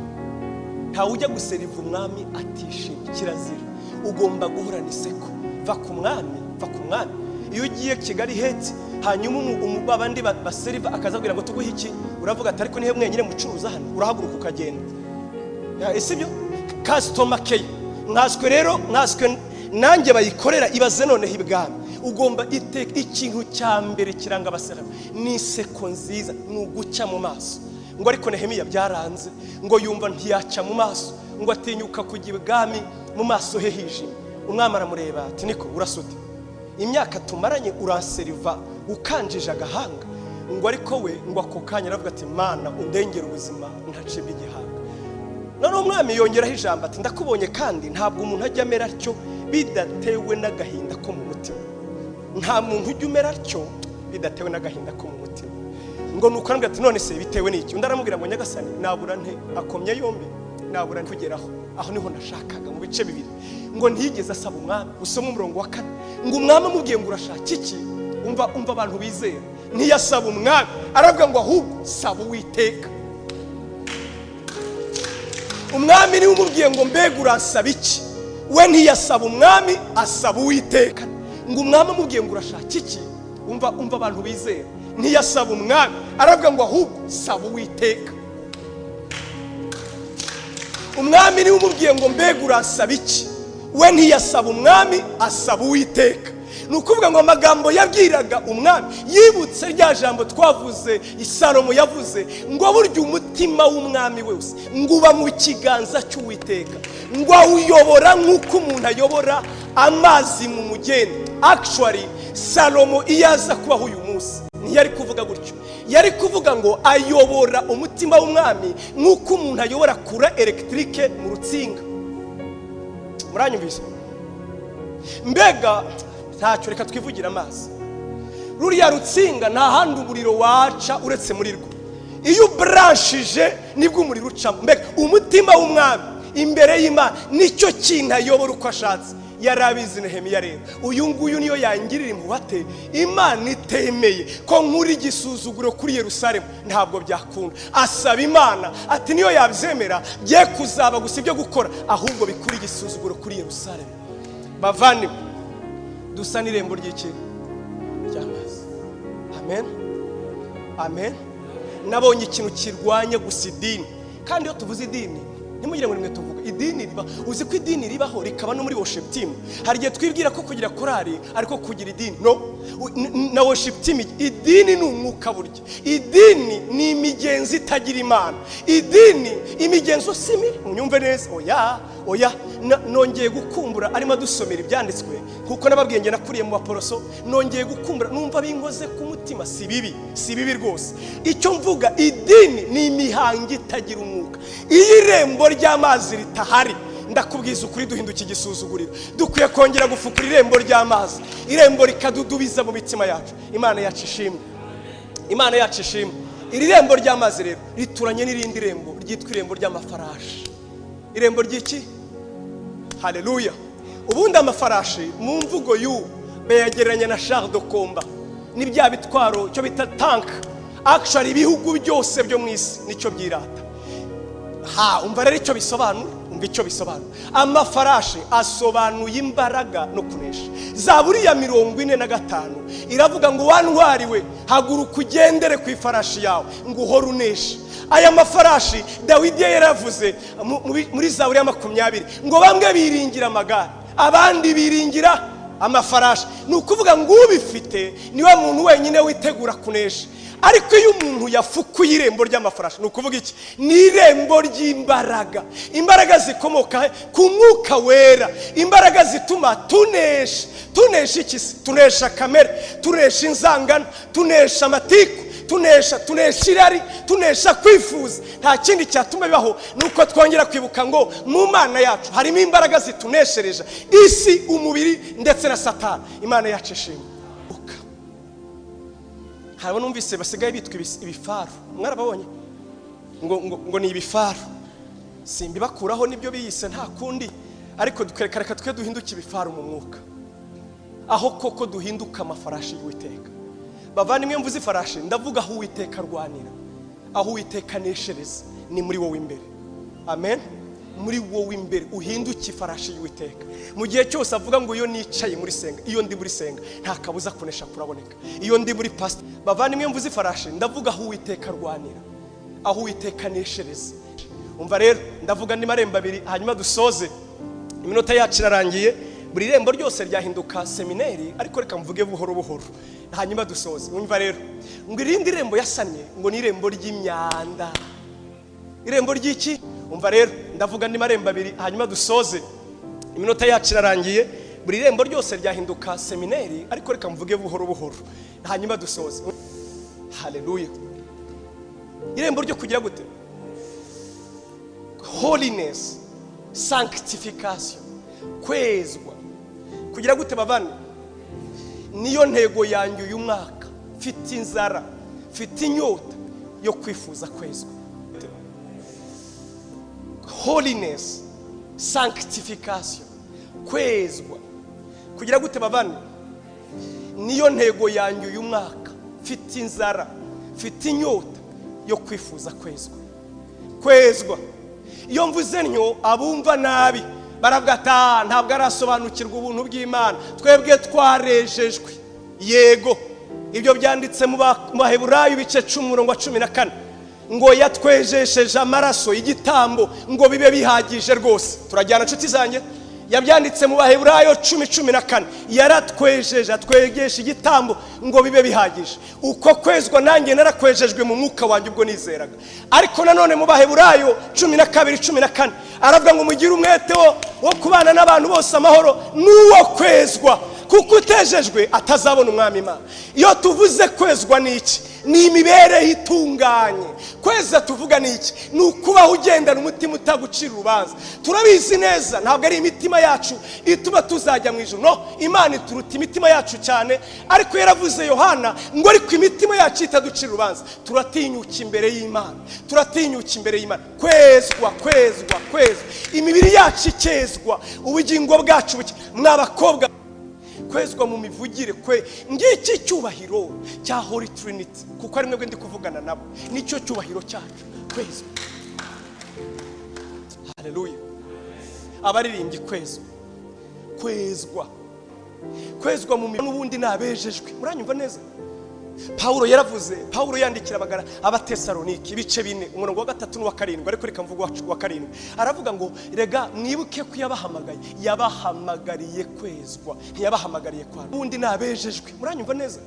ntawe ujya guseriva umwami atishimye. Kirazira, ugomba guhorana iseko. Va ku mwami, va ku mwami. Iyo ugiye Kigali hetse, hanyuma abandi baseriva akazabwira ngo tuguhe iki, uravuga ati ariko nihe mwenyine mucuruza hano, urahaguruka ukagenda. Ese byo customer care. Nkaswe nanjye bayikorera. Ibaze noneho ibwami ugomba ikintu cya mbere kiranga abaseriva ni iseko nziza, nugucya mu maso. Ngo ariko Nehemiya byaranze, ngo yumva ntiyaca mu maso, ngo atinyuka kujya ibwami mu maso he hijimye. Umwami aramureba ati niko urasuti, imyaka tumaranye uranseriva ukanjije agahanga. Ngo ariko we ngo ako kanya aravuga ati Mana undengera ubuzima ntacibye igihanga. None umwami yongeraho ijambo ati ndakubonye kandi ntabwo umuntu ajya amera atyo bidatewe n'agahinda ko mu mutima. Nta muntu ujya umera atyo bidatewe n'agahinda ko mu mutima. Ngo nuko arambwira ati none se bitewe n'iki? Undi aramubwira ngo nyagasani nabura nte, akomye yombi nabura kugeraho. Aho niho nashakaga mu bice bibiri. Ngo ntiyigeze asaba umwami. Usoma umurongo wa 4 ngo umwami amubwiye ngo urashaka iki? Umva abantu bizera. Ntiyasaba umwami, aravuga ngo ahubwo saba Uwiteka. Umwami niwe umubwiye ngo mbega uransaba iki? We ntiyasaba umwami, asaba Uwiteka. Ngo umwami amubwiye ngo urashaka iki? Umva abantu bizera. Ntiyasaba umwami, aravuga ngo ahubwo saba Uwiteka. Umwami niwe umubwiye ngo mbega uransaba iki? We ntiyasaba umwami, asaba Uwiteka. Nukuvuga ngo amagambo yabwiraga umwami yibutse rya jambo twavuze Salomo yavuze ngo burya umutima w'umwami wese nguba mu kiganza cy'Uwiteka, ngo awuyobora nk'uko umuntu ayobora amazi mu mugende. Actually Salomo iyaza kubaho uyu munsi ntiyari kuvuga gutyo, yari kuvuga ngo ayobora umutima w'umwami nk'uko umuntu ayobora kura electrique mu rutsinga. Muranyumvise? Mbega ntacyo, reka twivugira amazi. Ruriya rutsinga nta handi umuriro waca uretse muri rwo. Iyo branchije nibwo umuriro ucamo. Mbega umutima w'umwami imbere y'Imana nicyo kintu ayobora uko ashatse. Yarabizi Nehemiya rero. Uyu nguyu niyo yangirira impuhwe Imana itemeye ko nkuri igisuzuguro kuri Yerusalemu ntabwo byakunda. Asaba Imana ati niyo yabyemera bye kuzaba gusa ibyo gukora, ahubwo bikuri igisuzuguro kuri Yerusalemu. Bavani dusa n'irembo ry'iki ry'amazi. Amen, amen. Nabonye ikintu kirwanya gusa idini. Kandi iyo tuvuze idini nimugire ngo nimwe tuvuga idini riba. Uzi ko idini ribaho rikaba no muri worship team. Hari igihe twibwira ko kugira korali ariko kugira idini. No, na worship team idini ni umwuka burya. Idini ni imigenzo itagira Imana. Idini imigenzo simi unyumve neza. Oya nongeye gukumbura arimo dusomera ibyanditswe kuko nababwiye nge nakuriye mu baporoso. Nongeye gukumbura numva binkoze ku mutima. Si bibi rwose. Icyo mvuga idini ni imihango itagira umwuka. Irembo ry'amazi ritahari, ndakubwiza ukuri duhinduka igisuzuguriro. Dukwiye kongera gufukura irembo ry'amazi, irembo rikadudubiza mu mitima yacu. Imana yacu ishimwe, Imana yacu ishimwe. Iri rembo ry'amazi rero rituranye n'irindi rembo ryitwa irembo ry'amafarashi. Irembo ry'iki? Haleluya. Ubundi amafarashi mu mvugo y'u begeranya na char de combat. Ni bya bitwaro cyo bita tank. actually ibihugu byose byo mu isi nicyo byirata. Umva rero icyo bisobanura, umva icyo bisobanura. Amafarashi asobanuye imbaraga no kunesha. Zaburi ya 45 iravuga ngo wantwariwe haguruka ugendere ku ifarashi yawe ngo uhore unesha. Aya mafarashi Dawidi yaravuze muri Zaburi ya 20 ngo bamwe biringira amagare abandi biringira amafarashi. Nukuvuga ngo ubifite niwe muntu wenyine witegura kunesha. Ariko iyo umuntu yafukuye irembo ry'amafarashi nukuvuga iki? Ni irembo ry'imbaraga. Imbaraga zikomoka ku Mwuka Wera, imbaraga zituma tunesha. Tunesha iki? Tunesha kamere, tunesha inzangano, tunesha amatiku, tunesha irari, tunesha kwifuza. Nta kindi cyatuma bibaho nuko twongera kwibuka ngo mu Mana yacu harimo imbaraga zituneshereje isi, umubiri ndetse na Satani. Imana yacu ishimwe. Haba numvise basigaye bitwa ibifaru. Mwarababonye ngo ni ibifaru. Simbi bakuraho nibyo biyise nta kundi, ariko dukerekareka twe duhinduka ibifaru mu mwuka, aho koko duhinduka amafarashi y'Uwiteka. Bavandimwe mvuze ifarashi ndavuga aho Uwiteka arwanira, aho Uwiteka aneshereza ni muri wowe imbere. Amen. Muri wowe imbere uhinduka ifarashi y'Uwiteka. Mu gihe cyose avuga ngo iyo nicaye muri senga, iyo ndi muri senga nta kabuza kunesha kuraboneka. Iyo ndi muri pastor, bavandimwe mvuze ifarashi ndavuga aho Uwiteka arwanira, aho Uwiteka aneshereza. Umva rero ndavuga ni marembo abiri hanyuma dusoze. Iminota yacu irarangiye. Buri rembo ryose ryahinduka seminari, ariko reka mvuge buhoro buhoro hanyuma dusoze. Umva rero ngo irindi rembo yasanye ngo ni irembo ry'imyanda. Irembo ry'iki? Umva rero ndavuga ni marembo abiri hanyuma dusoze. Iminota yacu irarangiye. Buri rembo ryose ryahinduka seminari, ariko reka mvuge buhoro buhoro hanyuma dusoze. Haleluya. Irembo ryo kugira gute? Holiness, sanctification, kwezwa. Kugira gute bavana? Niyo ntego yanjye uyu mwaka. Mfite inzara, mfite inyota yo kwifuza kwezwa. Holiness, sanctification, kwezwa. Kugira gute bavana? Niyo ntego yanjye uyu mwaka. Mfite inzara, mfite inyota yo kwifuza kwezwa. Kwezwa. Iyo mvuze ntyo abumva nabi baravuga ati ntabwo arasobanukirwa ubuntu bw'Imana, twebwe twarejejwe. Yego, ibyo byanditse mu Baheburayo ibice 10:14 ngo yatwejesheje amaraso y'igitambo ngo bibe bihagije rwose. Turajyana nshuti zanjye, yabyanditse mu Baheburayo 10:14 yaratwejeje, atwegesha igitambo ngo bibe bihagije. Uko kwezwa nanjye narakwejejwe mu mwuka wanjye ubwo nizeraga. Ariko nanone mu Baheburayo 12:14 aravuga ngo mugire umwete wo kubana n'abantu bose amahoro n'uwo kwezwa, kuko utejejwe atazabona umwami Imana. Iyo tuvuze kwezwa ni iki? Ni imibereho itunganye. Kweza tuvuga ni iki? Ni ukubaho ugendana umutima utagucira urubanza. Turabizi neza ntabwo ari imitima yacu ituma tuzajya mu ijuru. No, Imana ituruta imitima yacu cyane, ariko yaravuze Yohana ngo ariko imitima yacu itaducira urubanza. Turatinyuka imbere y'Imana, turatinyuka imbere y'Imana. Kwezwa, kwezwa, kwezwa. Imibiri yacu ikezwa, ubugingo bwacu mwabakobwa kwezwa mu mivugire ngiki cyubahiro cya Holy Trinity, kuko ari mwebwe ndi kuvugana nabo. Nicyo cyubahiro cyacu, kwezwa. Haleluya. Abaririmbyi kwezwa, kwezwa, kwezwa mu mibiri n'ubundi nabejejwe. Muranyumva neza? Paulo yaravuze, Paulo yandikira Abatesalonike ibice 4 umurongo wa 3 n'uwa 7, ariko reka mvuga wa 7. Aravuga ngo rega mwibuke ko yabahamagariye kwezwa, ntiyabahamagariye kwana. Ubundi nabejejwe. Muranyumva neza?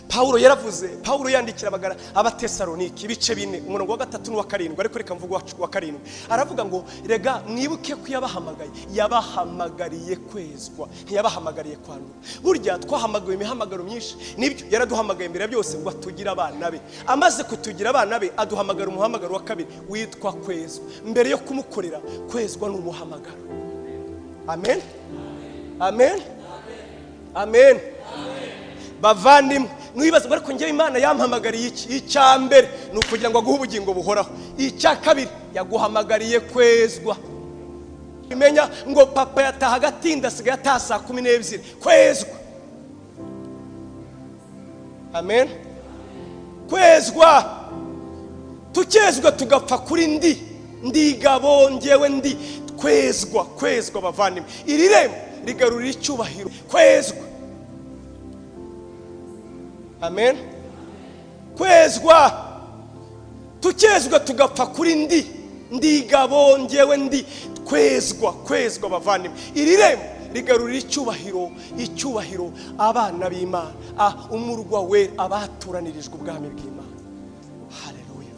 Paulo yaravuze, Paulo yandikira Abatesalonike ibice 4 umurongo wa 3 n'uwa 7, ariko reka mvuga wa 7. Aravuga ngo rega mwibuke ko yabahamagariye kwezwa, ntiyabahamagariye kwana. Burya twahamagaye imihamagaro myinshi, nibyo yaraduhamagaye imbere byose ngo atugira abana be. Amaze kutugira abana be aduhamagara umuhamagaro wa kabiri witwa kwezwa. Mbere yo kumukorera, kwezwa ni umuhamagaro. Amen. Amen. Amen. Bavandimwe, nwibaza ariko ngewe Imana yampamagariye iki? Icya mbere ni ukugira ngo aguhe ubugingo buhoraho. Icya kabiri yaguhamagariye kwezwa. Imenya ngo papa yataha agatinda asigaye ataha saa 12. Kwezwa. Amen. kwezwa tukezwa tugapfa kuri ndigabo ngewe ndi kwezwa bavandimwe. Iri rembo rigarurira icyubahiro, kwezwa. Amen. Kwezwa tukezwa tugapfa kuri ndigabo ngewe ndi kwezwa bavandimwe. Iri rembo rigarurira icyubahiro abana b'Imana, umurwa we abaturanirijwe ubwami bw'Imana. Haleluya.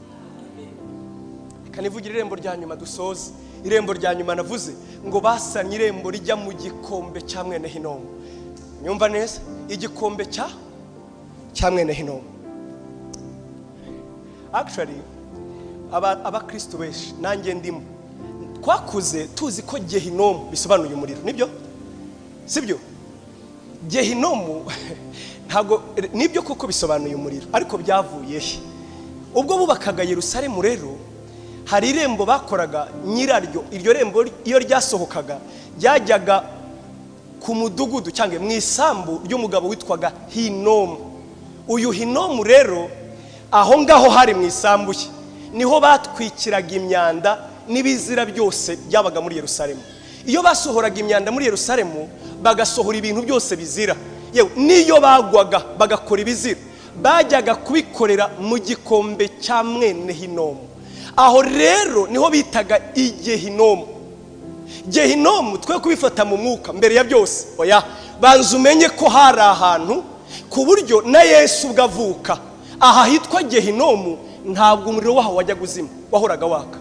Kanivugira irembo rya nyuma dusoze. Irembo rya nyuma navuze ngo basanye irembo rijya mu gikombe cya mwene Hinomu. Nyumva neza, igikombe cya mwene Hinomu. Actually abakristo benshi nanjye ndimo twakuze tuzi ko Gehinomu bisobanuye umuriro, nibyo? Sibyo? Gehinomu ntago nibyo koko bisobanuye umuriro, ariko byavuye he? Ubwo bubakaga Yerusalemu rero hari irembo bakoraga nyiraryo, iryo rembo iyo ryasohokaga ryajyaga ku mudugudu cyangwa mu isambu ry'umugabo witwaga Hinomu. Uyu Hinomu rero aho ngaho hari mu isambu ye niho batwikiraga imyanda n'ibizira byose byabaga muri Yerusalemu. Iyo basohoraga imyanda muri Yerusalemu bagasohora ibintu byose bizira, yewe niyo bagwaga bagakora ibizira bajyaga kubikorera mu gikombe cya mwene Hinomu. Aho rero niho bitaga Igehinomu. Gehinomu twe kubifata mu mwuka mbere ya byose, oya, banza umenye ko hari ahantu ku buryo na Yesu ugavuka aha hitwa Gehinomu ntabwo umuriro waho wajya guzima, wahoraga waka,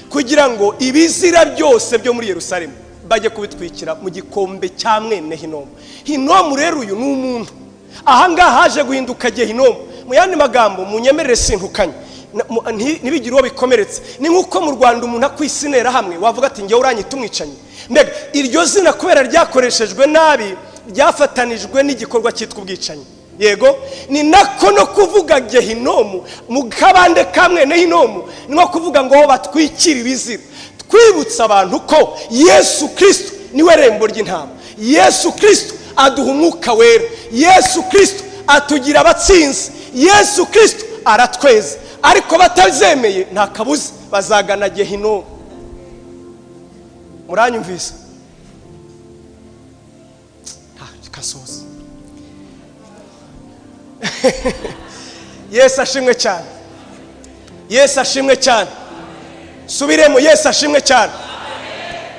kugira ngo ibizira byose byo muri Yerusalemu bajye kubitwikira mu gikombe cya mwene Hinomu. Hinomu rero uyu ni umuntu, aha ngaha haje guhinduka Gehinomu. Mu yandi magambo munyemerere sintukanye nibigire uwo bikomeretse. Ni nkuko mu Rwanda umuntu akwisinera hamwe wavuga ati ngewe uranyita umwicanyi. Mbega iryo zina kubera ryakoreshejwe nabi ryafatanijwe n'igikorwa cyitwa ubwicanyi. Yego, ni nako no kuvuga Gehinomu mu kabande kamwe na Hinomu ni nko kuvuga ngo batwikira ibizira. Twibutsa abantu ko Yesu Kristo niwe rembo ry'intama. Yesu Kristo aduha umwuka wera. Yesu Kristo atugira abatsinzi. Yesu Kristo aratweza. Ariko batazemeye nta kabuza bazagana Gehinomu. Muranyumvise? Kasoza. Yesu ashimwe cyane. Yesu ashimwe cyane. Subiremo, Yesu ashimwe cyane.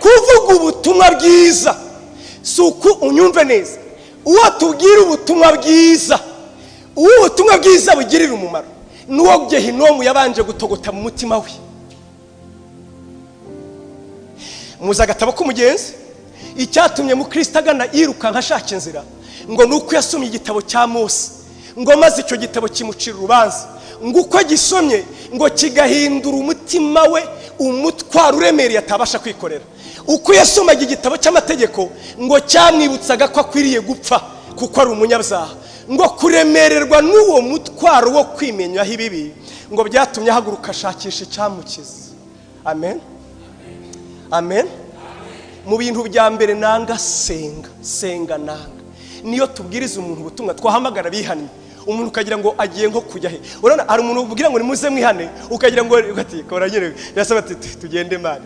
Kuvuga ubutumwa bwiza suku unyumve neza. Uwo tubwira ubutumwa bwiza, ubutumwa bwiza bugirira umumaro, nuwo Gehinomu yabanje gutogota mu mutima we. Muza gatabo k'umugenzi icyatumye mu Kristo agana yiruka nkashaka inzira ngo nuko yasomye igitabo cya Mose, ngo maze icyo gitabo kimucira urubanza, ngo uko gisomye ngo kigahindura umutima we umutwaro uremereye atabasha kwikorera. Uko yasomaga igitabo cy'amategeko ngo cyamwibutsaga ko akwiriye gupfa kuko ari umunyabyaha, ngo kuremererwa n'uwo mutwaro wo kwimenyaho ibibi ngo byatumye ahaguruka ashakisha icyamukiza. Amen. Amen. Mu bintu bya mbere nanga senga nanga. Niyo tubwiriza umuntu ubutumwa twahamagara bihannye, umuntu ukagira ngo agiye nko kujya he. Urana ari umuntu ubwira ngo nimuze mwihane ukagira ngo ati kora nyine yasaba ati tugende mani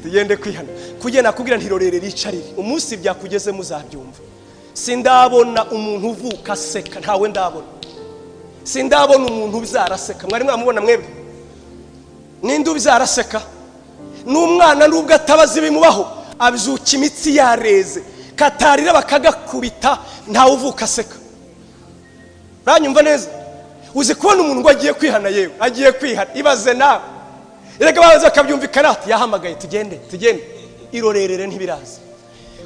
tugende kwihana. Kugena kubwira ntirorere ricarire umunsi byakugeze muzabyumva. Sindabona umuntu uvuka seka, ntawe ndabona. Sindabona umuntu uzaraseka. Mwari mwamubona mwebwe? Ninde uzaraseka? N'umwana nubwo atabazi bimubaho abyuka imitsi yareze, katarira bakagakubita, ntawe uvuka seka. Ranyumva neza? Uzi kubona umuntu ngo agiye kwihana, yewe agiye kwihana, ibaze nawe. Erega baza kabyumvikana ati yahamagaye tugende irorerere ntibiraza.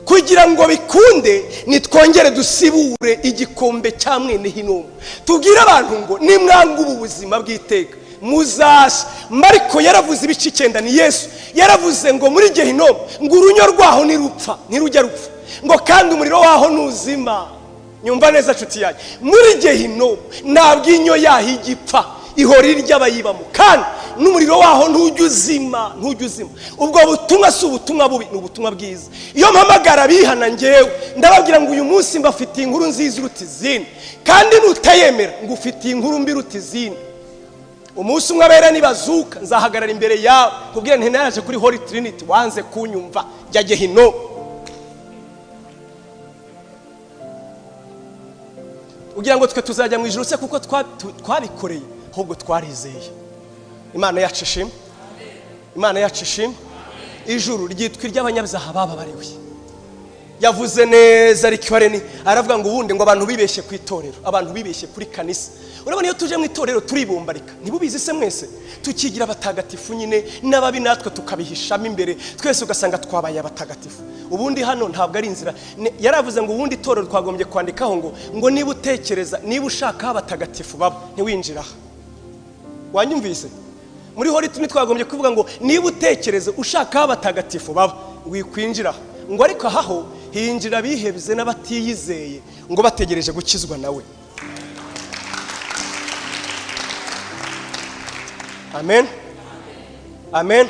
Kugira ngo bikunde nitwongere dusibure igikombe cya mwene Hinomu, tubwire abantu ngo nimwanga ubu buzima bw'iteka muzasha. Mariko yaravuze ibice 9, ni Yesu yaravuze ngo muri Gehinomu ngo urunyo rwaho ntirujya rupfa, ngo kandi umuriro waho nuzima. Nyumva neza nshuti yanjye, muri Gehinomu ntabwo inyo yaho igipfa, ihora irya abayibamo, kandi n'umuriro waho ntujya uzima. Ubwo butumwa si ubutumwa bubi, ni ubutumwa bwiza. Iyo mpamagara bihana ngewe ndababwira ngo uyu munsi mbafitiye inkuru nziza iruta izindi, kandi nutayemera ngo ufitiye inkuru mbi iruta izindi. Umunsi umwe abera nibazuka nzahagarara imbere yawe kubwira nti naraje kuri Holy Trinity wanze kunyumva jya Gehinomu. Ugira ngo twe tuzajya mu ijuru se kuko twabikoreye, ahubwo twarizeye. Imana yacu ishimwe, Imana yacu ishimwe. Ijuru ryitwa iry'abanyabyaha bababariwe. Yavuze neza Rikiwareni aravuga ngo ubundi ngo abantu bibeshye ku itorero, abantu bibeshye kuri kanisa. Urabona iyo tuje mu itorero turibumbarika, ntibubizi se mwese tukigira abatagatifu nyine n'ababi natwe tukabihishamo imbere, twese ugasanga twabaye abatagatifu. Ubundi hano ntabwo ari inzira. Yaravuze ngo ubundi itorero twagombye kwandikaho ngo niba utekereza, niba ushaka abatagatifu baba ntiwinjiraho. Wanyumvise? Muri Holy Trinity twagombye kuvuga ngo niba utekereza ushaka abatagatifu baba wikwinjiraho. Ngo ariko aho hinjira bihebye n'abatiyizeye ngo bategereje gukizwa nawe. Amen. Amen.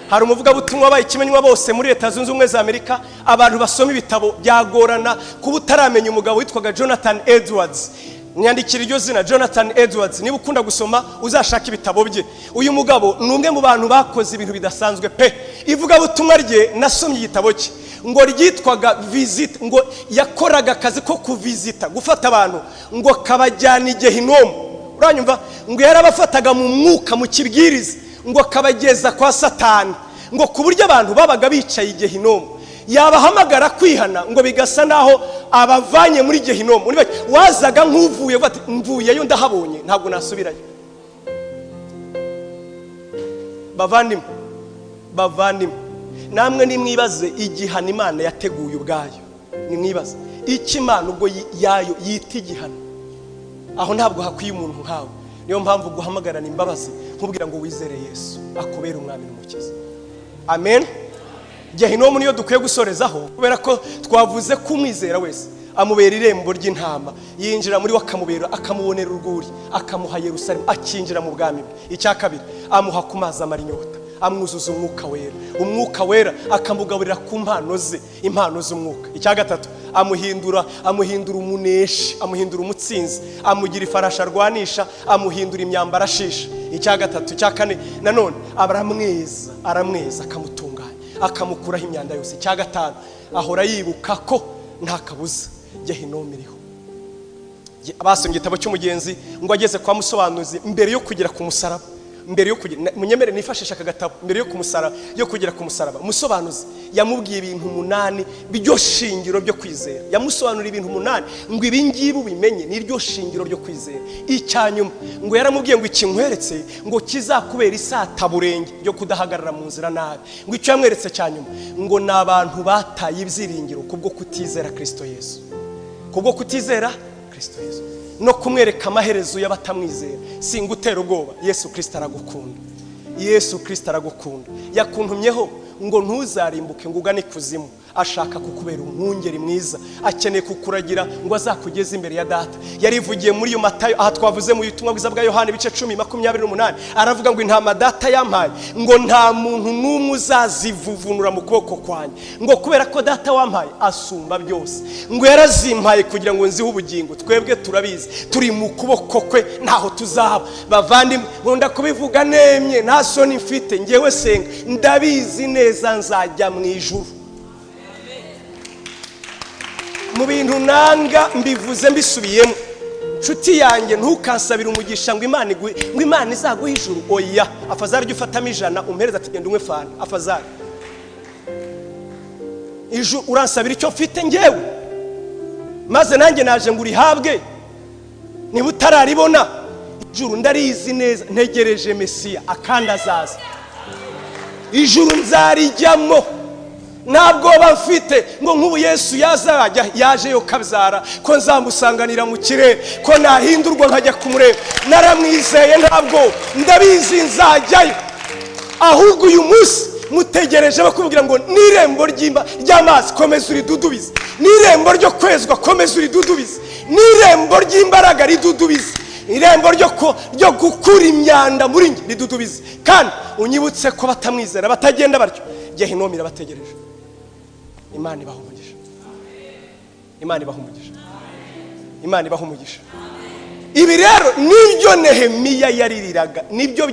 Hari umuvuga butumwa wabaye ikimenywa bose muri Leta Zunze Ubumwe za Amerika, abantu basoma ibitabo byagorana kuba utaramenya umugabo witwaga Jonathan Edwards. Nyandikira iryo zina Jonathan Edwards, niba ukunda gusoma uzashaka ibitabo bye. Uyu mugabo ni umwe mu bantu bakoze ibintu bidasanzwe pe. Ivuga butumwa rye nasomye igitabo cye ngo ryitwaga Visit, ngo yakoraga akazi ko kuvizita, gufata abantu ngo kabajyana Gehinomu. Uranyumva? Ngo yarabafataga mu mwuka mu kibwiriza ngo kabageza kwa Satani, ngo kuburyo abantu babaga bicaye Gehinomu yabahamagara kwihana ngo bigasa naho abavanye muri Gehinomu. Wazaga nk'uvuye bati mvuyeyo ndahabonye ntabwo nasubirayo. Bavandimwe namwe nimwibaze igihano Imana yateguye ubwayo. Nimwibaze iki Imana ubwo yayo yita igihano. Aho ntabwo hakwiye umuntu nkawe. Niyo mpamvu guhamagarana imbabazi nkubwira ngo wizere Yesu akubera umwami n'umukiza. Amen. Gehinomu niyo dukwiye gusorezaho kubera ko twavuze kumwizera wese amubera irembo ry'intama, yinjira muri wakamubera akamubonera urwuri, akamuha Yerusalemu, akinjira mu bwami bwe. Icya kabiri amuha ku mazi amara inyota, amwuzuza umwuka wera akamugaburira ku mpano ze, impano z'umwuka. Icya gatatu amuhindura umuneshi, amuhindura umutsinzi, amugira ifarashi arwanisha, amuhindura imyambaro ashisha. Icya gatatu, icya kane nanone aramweza akamutunganya, akamukuraho imyanda yose. Icya gatanu ahora yibuka ko nta kabuza Gehinomu iriho. Abasomye igitabo cy'umugenzi ngo ageze kwa musobanuzi mbere yo kugera ku musaraba, mbere yo kugira munyemere nifashisha akagatabo mbere yo kumusaraba, yo kugera ku musaraba. Musobanuzi yamubwiye ibintu 8 byo shingiro byo kwizera. Yamusobanura ibintu 8 ngo ibi ngibi ubimenye ni ryo shingiro ryo kwizera. Icyanyuma ngo yaramubwiye ngo ikinkweretse ngo kizakubera isataburenge ryo kudahagarara mu nzira nabi. Ngo icyo yamweretse cyanyuma ngo nabantu bataye ibyiringiro kubwo kutizera Kristo Yesu, kubwo kutizera Kristo Yesu no kumwereka amaherezo y'abatamwizera. Singutera ubwoba, Yesu Kristo aragukunda. Yesu Kristo aragukunda. Yakuntumyeho ngo ntuzarimbuke ngo ugane kuzimu. Ashaka kukubera umwungeri mwiza, akeneye kukuragira ngo azakugeze imbere ya data. Yarivugiye muri yo Matayo, aha twavuze mu butumwa bwiza bwa Yohana ibice 10:28, aravuga ngo intama data yampaye ngo nta muntu n'umwe uzazivuvunura mu kuboko kwanye, ngo kubera ko data wampaye asumba byose, ngo yarazimpaye kugira ngo nzihe ubugingo. Twebwe turabizi turi mu kuboko kwe ntaho tuzaba. Bavandimwe nkunda kubivuga nemye, nta soni mfite, ngewe senga ndabizi neza nzajya mu ijuru. Mu bintu nanga mbivuze mbisubiyemo, nshuti yanjye ntukansabira umugisha ngo Imana izaguha ijuru. Oya, afazari jya ufatamo 100 umpereza ati genda unywe fana. Afazari ijuru uransabira icyo mfite ngewe, maze nanjye naje ngo urihabwe. Niba utararibona ijuru ndarizi neza, ntegereje Mesiya akanda azaza. Ijuru nzarijyamo, ntabwo bafite ngo nk'ubu Yesu yaje yo kabyara ko nzamusanganira mu kirere, ko nahindurwa nkajya kumureba. Naramwizeye, ntabwo ndabizi nzajyayo. Ahubwo uyu munsi mutegereje bakubwira ngo nirembo ry'amazi komeza uridudubize, nirembo ryo kwezwa komeza uridudubize, nirembo ry'imbaraga ridudubize, irembo ryo gukura imyanda muri njye ridudubize, kandi unyibutse ko batamwizera batagenda batyo Gehinomu irabategereje. Imana ibaha umugisha, Imana ibaha umugisha, Imana ibaha umugisha. Ibi rero nibyo Nehemiya yaririraga, nibyo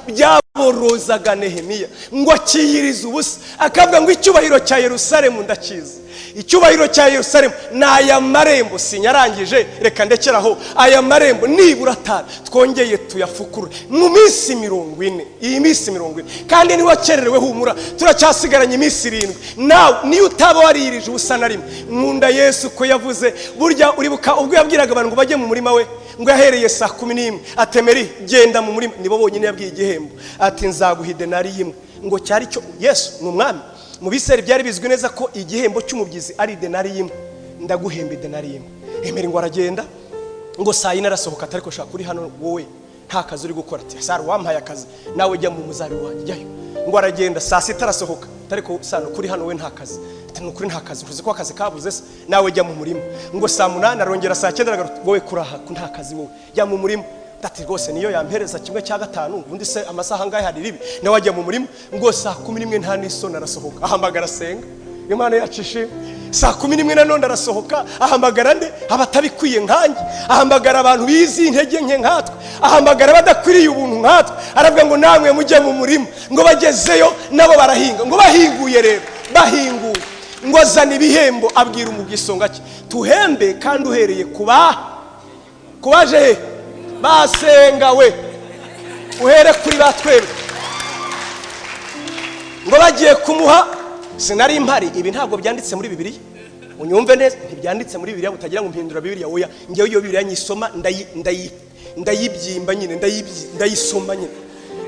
byaborozaga Nehemiya ngo akiyirize ubusa, akavuga ngo icyubahiro cya Yerusalemu ndakizi, icyubahiro cya Yerusalemu n'aya marembo sinyarangije, reka ndekeraho aya marembo nibura atanu twongeye tuyafukure mu minsi 40. Iyi minsi 40 kandi niwe wakererewe, humura turacyasigaranye iminsi 7. nawe niyo utaba waririje ubusa na rimwe. Nkunda Yesu ko yavuze, burya uribuka ubwo yabwiraga abantu ngo bajye mu murima we, ngo yahereye saa 11 atemeri genda mu murima, nibo bonyine yabwiye igihembo ati nzaguha denari imwe, ngo cyari cyo Yesu ni umwami. Mu Biseri byari bizwi neza ko igihembo cy'umubyizi ari denari imwe, ndaguhembe denari imwe. Emeri ngo aragenda, ngo saa 4 arasohoka, ariko shaka kuri hano wowe nta kazi uri gukora, ati Sara wampaye akazi nawe jya mu muzabibu wanjye jyayo. Ngo aragenda saa 6 arasohoka, ariko sano kuri hano we nta kazi, nukuri nta kazi, uzi ko akazi kabuze se nawe jya mu murima. Ngo saa 8 arongera saa 9 aragaruka, wowe kuraha nta kazi wowe jya mu murima. Dati rwose niyo yampereza 1/5, ubundi se amasaha ngahe hari ribi nawe wajya mu murima. Ngo saa 11 nta n'isoni arasohoka, ahamagara senga, Imana yacishije. Saa 11 nanone arasohoka, ahamagara nde abatabikwiye nkanjye, ahamagara abantu bizi intege nke nkatwe, ahamagara badakwiriye ubuntu nkatwe, aravuga ngo namwe mujye mu murima. Ngo bagezeyo nabo barahinga, ngo bahinguye rero bahinguye, ngo azana ibihembo, abwira umugisonga cye tuhembe kandi uhereye kubaje he basenga we, uhere kuri batwebwe. Ngo bagiye kumuha, sinari impari, ibi ntabwo byanditse muri Bibiliya, unyumve neza, ntibyanditse muri Bibiliya, utagira ngo mpindura Bibiliya. Oya, ngewe iyo Bibiliya nyisoma ndayibyimba nyine, ndayisoma nyine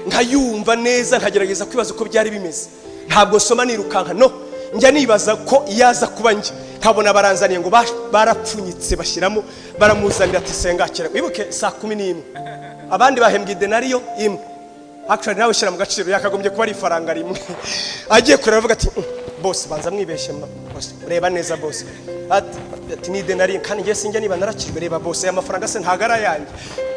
nkayumva neza, nkagerageza kwibaza uko byari bimeze. Ntabwo soma nirukanka, no, njya nibaza ko yaza kuba njye, nkabona baranzaniye ngo barapfunyitse bashyiramo, baramuzanira ati senga kera. Wibuke saa 11 abandi bahembwe denariyo imwe, actually nawe shyira mu gaciro, yakagombye kuba ari ifaranga rimwe. Agiye kureba avuga ati boss banza mwibeshye boss, reba neza boss, ati ni denariyo kandi ngiye sinjya niba narakirwe. Reba boss, aya mafaranga se ntagara yanjye,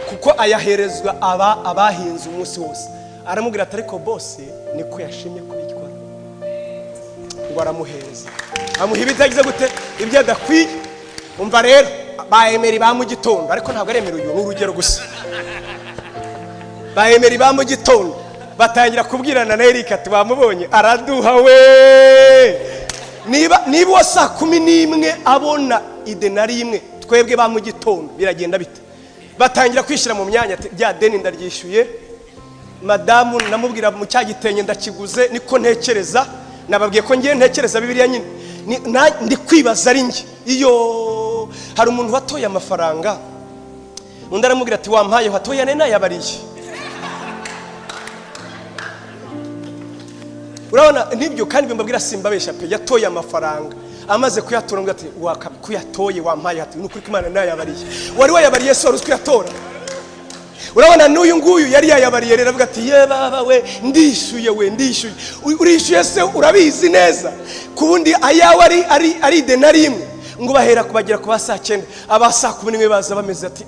kuko ayaherezwa abahinze umunsi wose. Aramubwira ati ariko boss niko yashimye kubikora. Ngo aramuhereza, amuha ibitagize gute, ibyo adakwiye. Umva rero baemeri ba mu gitondo, ariko ntabwo aremera uyu, ni urugero gusa. Baemeri ba mu gitondo batangira kubwirana na Eric ati bamubonye araduha we. Niba saa 11 abona idenari imwe, twebwe ba mu gitondo biragenda bite? Batangira kwishira mu myanya ati bya deni ndaryishyuye, madamu namubwira mu cyagitenye ndakiguze, niko ntekereza, nababwiye ko ngiye ntekereza Bibiliya nyine, ndi kwibaza ari njye. Iyo hari umuntu watoye amafaranga, undi aramubwira ati wampaye watoye nene yabariye. Urabona nibyo, kandi mbabwira simbabesha pe, yatoye amafaranga, amaze kuyatora ngo ati kuyatoye wampaye, ati nukuri Imana nayabariye. Wari wayabariye so ruswi yatora. Urabona n'uyu nguyu yari yayabariye rero, avuga ati ye baba we ndishuye we ndishuye. Urishuye se urabizi neza kubundi ayawe ari denari imwe. Ngo bahera kubagira ku saa 9, aba saa 11 baza bameze ati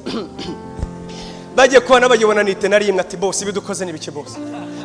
bagiye kubana bagibona ni denari imwe, ati boss ibidukoze nibike boss,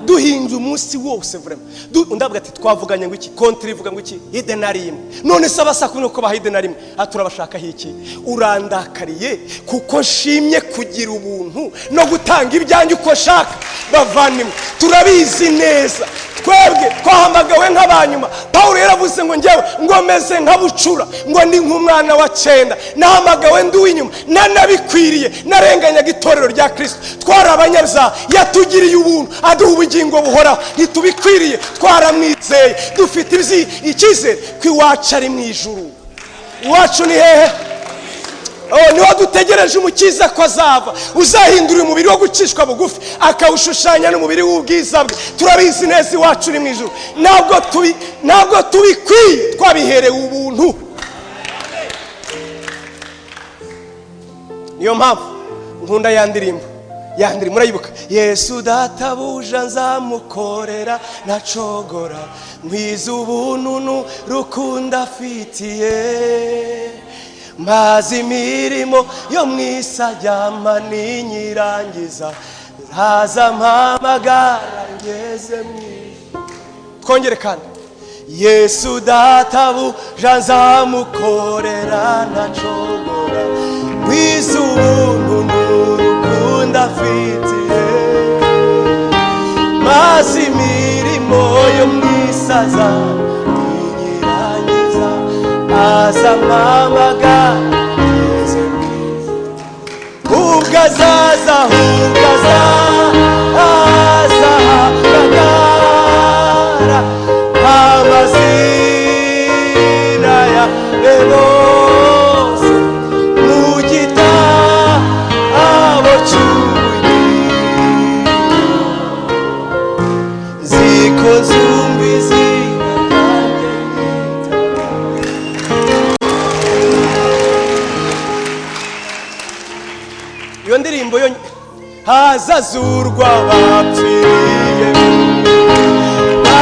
duhinze umunsi wose vraiment. Ndavuga ati twavuganye ngo iki kontra ivuga ngo iki idenari imwe, none se abasa kuno ko bahide denari imwe, aturabashaka hiki? Urandakariye kuko nshimye kugira ubuntu no gutanga ibyanjye uko shaka. Bavandimwe turabizi neza, twebwe twahamagawe nk'abanyuma. Paulo yaravuze ngo njyewe ngomeze nkabucura, ngo ndi nk'umwana wa 9, nahamagawe ndi w'inyuma, nanabikwiriye, narenganyaga itorero rya Kristo. Twari abanyabyaha, yatugiriye ubuntu, aduha ubugingo buhoraho, ntitubikwiriye, twaramwizeye, dufite icyizere ko iwacu ari mu ijuru. Iwacu ni hehe? Niho dutegereje umukiza ko azava, uzahindura umubiri wo gucishwa bugufi akawushushanya n'umubiri w'ubwiza bwe. Turabizi neza iwacu uri mu ijuru, ntabwo tubikwiye, twabiherewe ubuntu. Niyo mpamvu nkunda yandirimbo murayibuka, Yesu databuja nzamukorera nacogora, nkwiza ubuntu n'urukundo afitiye, maze imirimo yo mu isi ajyama ninyirangiza nzaza mpamagara ngeze mu ijuru. Twongere kandi Yesu databuja nzamukorera ntacogora wiza ubuntu n'urukundo afitiye maze imirimo yo mu isi azanyirangiza aza mpamagara ngeze mu ijuru. Ubwo azaza azahamagara amazina yawe bose mu gitabo cy'ubugingo ziko nzumva izina ryanjye ryitwa. Iyo ndirimbo yo hazazurwa abapfiriye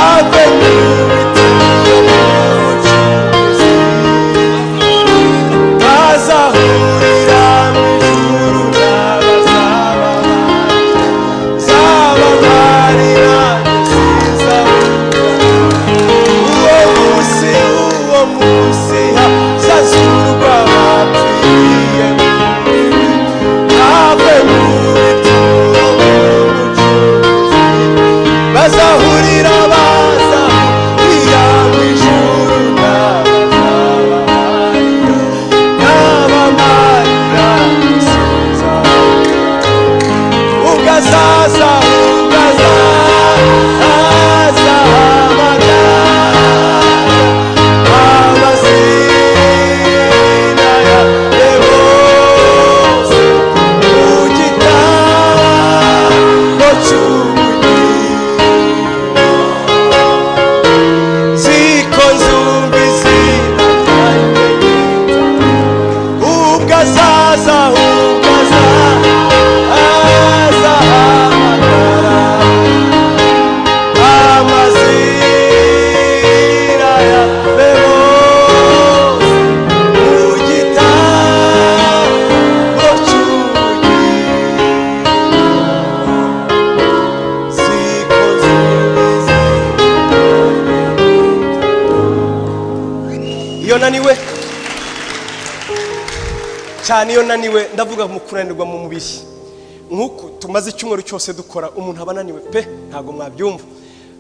ave mu bituro by'ubucuruzi bazahurira mu ijuru n'abazaba bamarira uwo munsi hazazurwa abapfiriye ave mu bituro by'ubucuruzi bazahurira mu ijuru n'abamarira ugazaza azahamagara amazina yawe bose mu gitabo cy'ubugingo ziko nzumva izina ryanjye ryitwa. Ubwo azaza azahamagara amazina yawe bose mu gitabo cy'ubugingo ziko nzumva izina. Iyo naniwe cyane, iyo naniwe ndavuga mu kunanirwa mu mubiri nk'uko tumaze icyumweru cyose dukora, umuntu aba ananiwe pe ntabwo mwabyumva,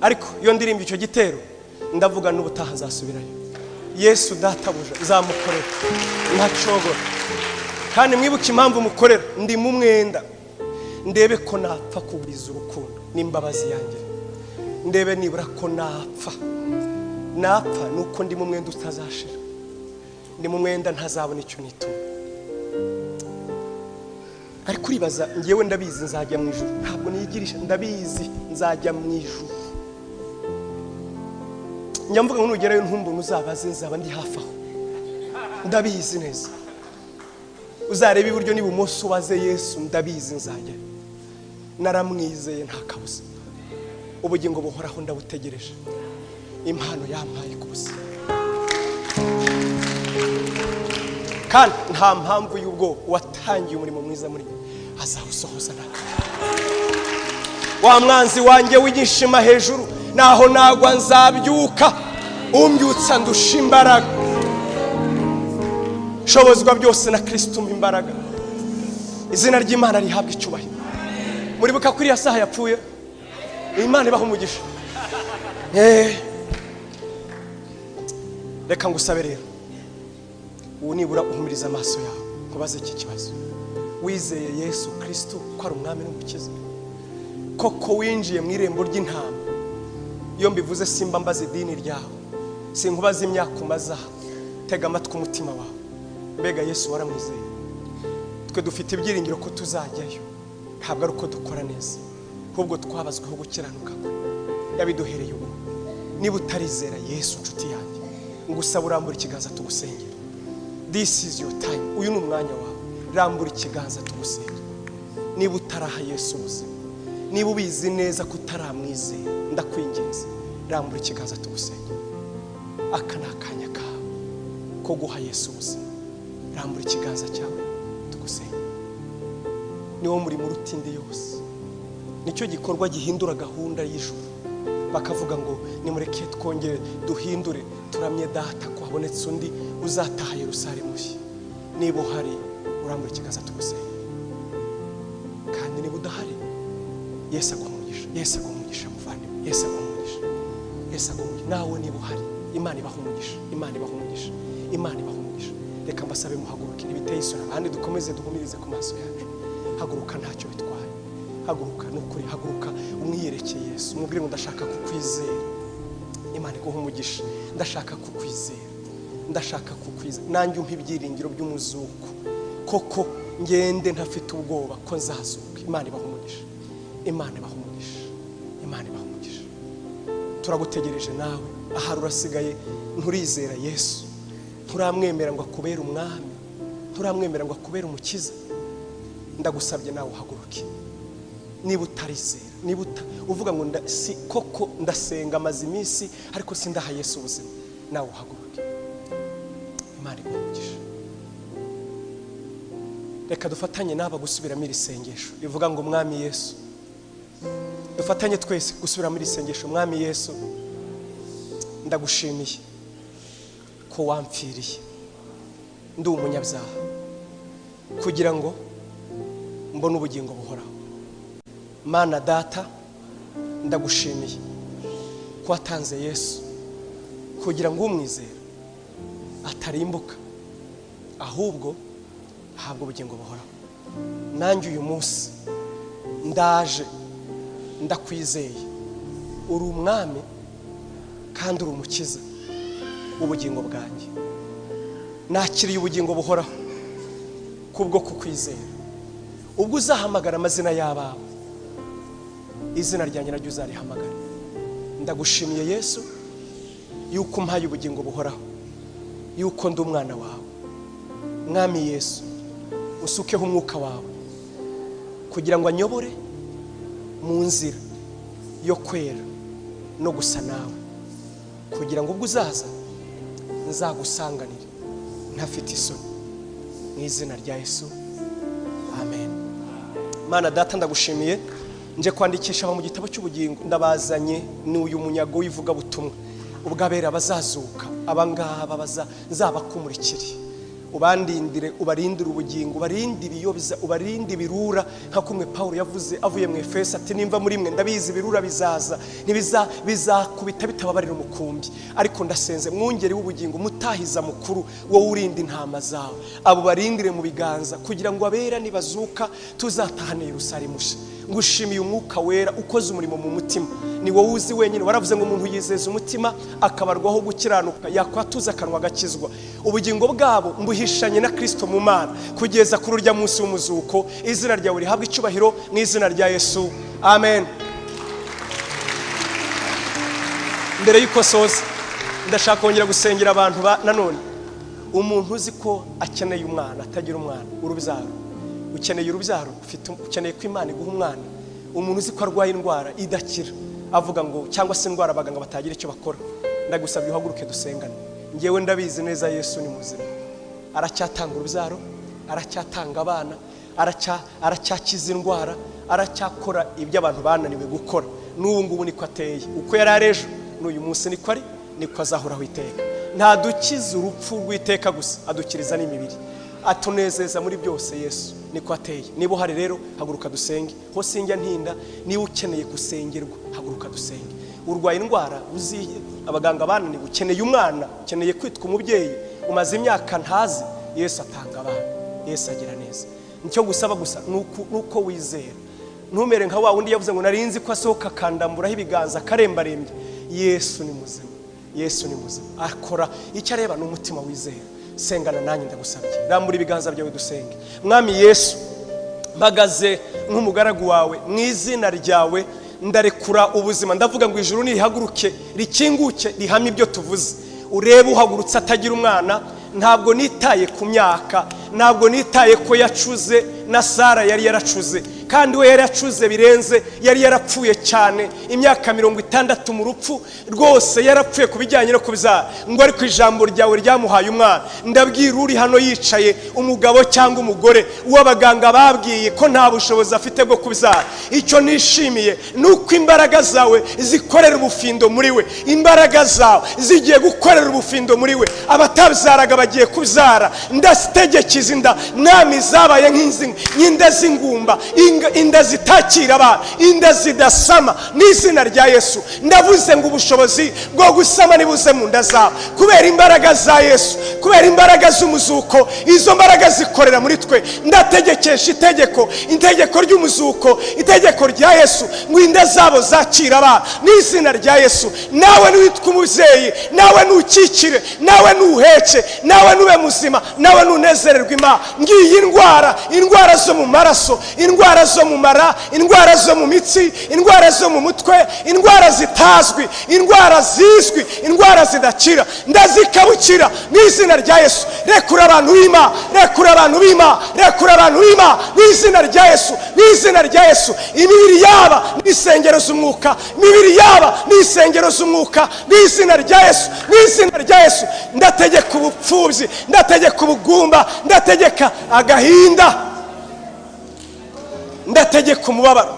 ariko iyo ndirimba icyo gitero ndavuga n'ubutaha nzasubirayo. Yesu databuja nzamukorera ntacogora, kandi mwibuke impamvu mukorera, ndi mu mwenda, ndebe ko napfa kubwiza urukundo n'imbabazi yanjye, ndebe nibura ko napfa nuko ndi mu mwenda utazashira, ndi mu mwenda ntazabona icyo nitura. ariko uribaza ngewe ndabizi nzajya mu ijuru, ntabwo niyigirisha, ndabizi nzajya mu ijuru. Nyamvuga ngo nugerayo ntumbone uzabaze, nzaba ndi hafi aho, ndabizi neza. Uzareba iburyo n'ibumoso ubaze Yesu, ndabizi nzajya, naramwizeye nta kabuza. Ubugingo buhoraho ndabutegereje, impano yampaye kubusa, kandi nta mpamvu y'ubwo watangiye umurimo mwiza muri azawusohoza. Wa mwanzi wanjye w'igishima hejuru, naho nagwa nzabyuka, umbyutsa ndusha imbaraga. Shobozwa byose na Kristo umpa imbaraga. Izina ry'Imana rihabwa icyubahiro. Muribuka kuri ya saha yapfuye, Imana ibaha umugisha. Reka ngusabe rero, ubu nibura uhumiriza amaso yawe kubaza iki kibazo. Wizeye Yesu Kristo ko ari umwami n'umukiza? Koko winjiye mu irembo ry'intama? Iyo mbivuze simba mbaza idini ryawe, sinkubaza imyaka umaze, tega amatwi umutima wawe. Mbega Yesu waramwizeye? Twe dufite ibyiringiro ko tuzajyayo, ntabwo ari uko dukora neza, ahubwo twabazweho gukiranuka kwe, yabiduhereye ubu. Niba utarizera Yesu nshuti yanjye, ngusaba urambura ikiganza tugusengera. This is your time, uyu ni umwanya wawe. Rambura ikiganza tugusengera. Niba utaraha Yesu ubuzima, niba ubizi neza ko utaramwizera, ndakwinginze rambura ikiganza tugusengera. Aka ni akanya kawe ko guha Yesu ubuzima. rambura ikiganza cyawe tugusenge. Niwo muri murutinde yose, nicyo gikorwa gihindura gahunda y'ijuru. Bakavuga ngo nimureke twongere duhindure, turamye data ko habonetse undi uzataha Yerusalemu nshya. Niba uhari urambura ikiganza tugusenge, kandi niba udahari Yesu agumugisha, Yesu agumugisha muvandimwe, Yesu agumugisha, Yesu agumugisha. Nawe niba uhari Imana ibahumugisha, Imana ibahumugisha, Imana ibahumugisha. Reka mbasabe muhaguruke ibiteye isura, kandi dukomeze duhumirize ku maso yacu. Haguruka ntacyo bitwaye, haguruka nukuri, haguruka umwiyerekeye Yesu, umubwire ngo ndashaka kukwizera. Imana iguhumugisha, ndashaka kukwizera, ndashaka kukwizera. Nanjye umpa ibyiringiro by'umuzuko, koko ngende ntafite ubwoba ko nzazuka. Imana ibahumugisha, Imana ibahumugisha, Imana ibahumugisha. Turagutegereje nawe, ahari urasigaye nturizera Yesu, nturamwemera ngo akubere umwami, nturamwemera ngo akubere umukiza. Ndagusabye nawe uhaguruke. Niba utarizera, niba uvuga ngo si koko ndasenga amaze iminsi ariko sindaha Yesu ubuzima, nawe uhaguruke. Imana iguhumugisha. Reka dufatanye n'aba gusubiramo iri sengesho rivuga ngo Mwami Yesu. Dufatanye twese gusubiramo iri sengesho. Mwami Yesu, ndagushimiye ko wampfiriye ndi umunyabyaha kugira ngo mbone ubugingo buhoraho. Mana data, ndagushimiye ko watanze Yesu kugira ngo umwizere atarimbuka ahubwo ahabwe ubugingo buhoraho. Nanjye uyu munsi ndaje ndakwizeye, uri umwami kandi uri umukiza ubugingo bwanjye. Nakiriye ubugingo buhoraho kubwo kukwizera. Ubwo uzahamagara amazina y'abawe, izina ryanjye naryo uzarihamagara. Ndagushimiye Yesu yuko umpaye ubugingo buhoraho, yuko ndi umwana wawe. Mwami Yesu, usukeho umwuka wawe kugira ngo anyobore mu nzira yo kwera no gusa nawe, kugira ngo ubwo uzaza nzagusanganire ntafite isoni. Mu izina rya Yesu, amen. Mana data, ndagushimiye nje kwandikisha mu gitabo cy'ubugingo. Ndabazanye ni uyu munyago w'ivuga butumwa, ubwabera bazazuka, abangaba bazabakumurikire. Ubandindire, ubarindire ubugingo, ubarindire ibiyobiza, ubarindire ibirura, nka kumwe Paulo yavuze avuye mu Efeso ati nimva muri mwe ndabizi ibirura bizaza, bizakubita bitababarira umukumbi, ariko ndasenze mwungeri w'ubugingo, mutahiza mukuru wowe urinda intama zawe, abo barindire mu biganza kugira ngo abera nibazuka tuzatahane Yerusalemu nshya. Ngushimiye umwuka wera ukoze umurimo mu mutima, ni wowe uzi wenyine. Waravuze ngo umuntu yizeza umutima akabarwaho gukiranuka, yakwatuza akanwa agakizwa. Ubugingo bwabo mbuhishanye na Kristo mu Mana kugeza kuri urya munsi w'umuzuko. Izina ryawe rihabwe icyubahiro mu izina rya Yesu, amen. Mbere y'uko soza, ndashaka kongera gusengera abantu nanone. Umuntu uzi ko akeneye umwana atagira umwana, urubyaro, ukeneye urubyaro, ukeneye ko Imana iguha umwana. Umuntu uzi ko arwaye indwara idakira, avuga ngo cyangwa se indwara abaganga batagira icyo bakora, ndagusabye uhaguruke dusengane. Ngewe ndabizi neza Yesu ni muzima, aracyatanga urubyaro, aracyatanga abana, aracyakiza indwara, aracyakora ibyo abantu bananiwe gukora. N'ubu ngubu niko ateye, uko yari ari ejo n'uyu munsi niko ari, niko azahoraho iteka. Ntadukiza urupfu rw'iteka gusa, adukiriza n'imibiri, atunezeza muri byose. Yesu niko ateye. Niba uhari rero haguruka dusenge. Ho sinjya ntinda, niba ukeneye gusengerwa haguruka dusenge. Urwaye indwara uzi abaganga bananiwe, ukeneye umwana, ukeneye kwitwa umubyeyi, umaze imyaka ntazi, Yesu atanga abana, Yesu agira neza. Nicyo gusaba gusa nuko wizera. Ntumere nka wa wundi yavuze ngo narinzi ko asohoka kandamburaho ibiganza karembarembye. Yesu ni muzima, Yesu ni muzima, akora icyo areba n'umutima wizera. Sengana nanjye ndagusabye, rambura ibiganza byawe dusenge. Mwami Yesu, mpagaze nk'umugaragu wawe, mu izina ryawe ndarekura ubuzima. Ndavuga ngo ijuru nirihaguruke rikinguke rihamye ibyo tuvuze. Urebe uhagurutse atagira umwana. Ntabwo nitaye ku myaka, ntabwo nitaye ko yacuze na Sara yari yaracuze. kandi we yari yacuze birenze, yari yarapfuye cyane imyaka 60 mu rupfu rwose, yarapfuye ku bijyanye no kubyara, ngo ariko ijambo ryawe ryamuhaye umwana. Ndabwira uri hano yicaye, umugabo cyangwa umugore w'abaganga babwiye ko nta bushobozi afite bwo kubyara, icyo nishimiye nuko imbaraga zawe zikorera ubufindo muri we, imbaraga zawe zigiye gukorera ubufindo muri we. Abatabyaraga bagiye kubyara. Ndategekeza inda mwami zabaye nk'inda z'ingumba, inda zitakira abana, inda zidasama, n'izina rya Yesu ndavuze ngo ubushobozi bwo gusama nibuze mu nda zawe kubera imbaraga za Yesu, kubera imbaraga z'umuzuko. Izo mbaraga zikorera muri twe. Ndategekesha itegeko ry'umuzuko, itegeko rya Yesu, ngo inda zabo zakira abana n'izina rya Yesu. Nawe niwitwa umubyeyi, nawe nukikire, nawe nuheke, nawe nube muzima, nawe nunezererwa Imana. Ngiyi indwara zo mu maraso, indwara zo mu mara, indwara zo mu mitsi, indwara zo mu mutwe, indwara zitazwi, indwara zizwi, indwara zidakira, ndazikabukira n'izina rya Yesu. Rekura abantu b'Imana, rekura abantu b'Imana, rekura abantu b'Imana n'izina rya Yesu, n'izina rya Yesu. Imibiri yaba n'isengero z'umwuka, imibiri yaba n'isengero z'umwuka n'izina rya Yesu, n'izina rya Yesu. Ndategeka ubupfubyi, ndategeka ubugumba, ndategeka agahinda, ndategeka umubabaro,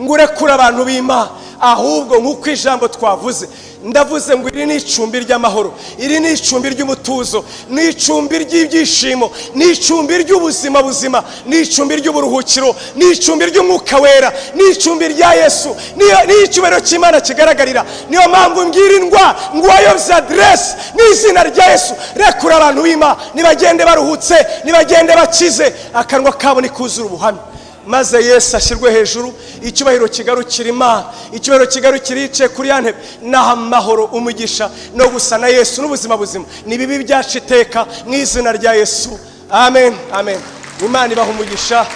ngo urekure abantu b'Imana. Ahubwo nk'uko ijambo twavuze, ndavuze ngo iri ni icumbi ry'amahoro, iri ni icumbi ry'umutuzo, ni icumbi ry'ibyishimo, ni icumbi ry'ubuzima buzima, ni icumbi ry'uburuhukiro, ni icumbi ry'umwuka wera, ni icumbi rya Yesu, ni icyubahiro cy'Imana kigaragarira. Niyo mpamvu ngira indwara ngo wayobye aderesi n'izina rya Yesu. Rekura abantu b'Imana, nibagende baruhutse, nibagende bakize, akanwa kabo nikuzura ubuhamya, maze Yesu ashyirwe hejuru, icyubahiro kigarukira Imana, icyubahiro kigarukira yicaye kuri ya ntebe. Naha amahoro, umugisha no gusa na Yesu n'ubuzima buzima nibibi byacu iteka mu izina rya Yesu. Amen, amen. Imana ibaha umugisha.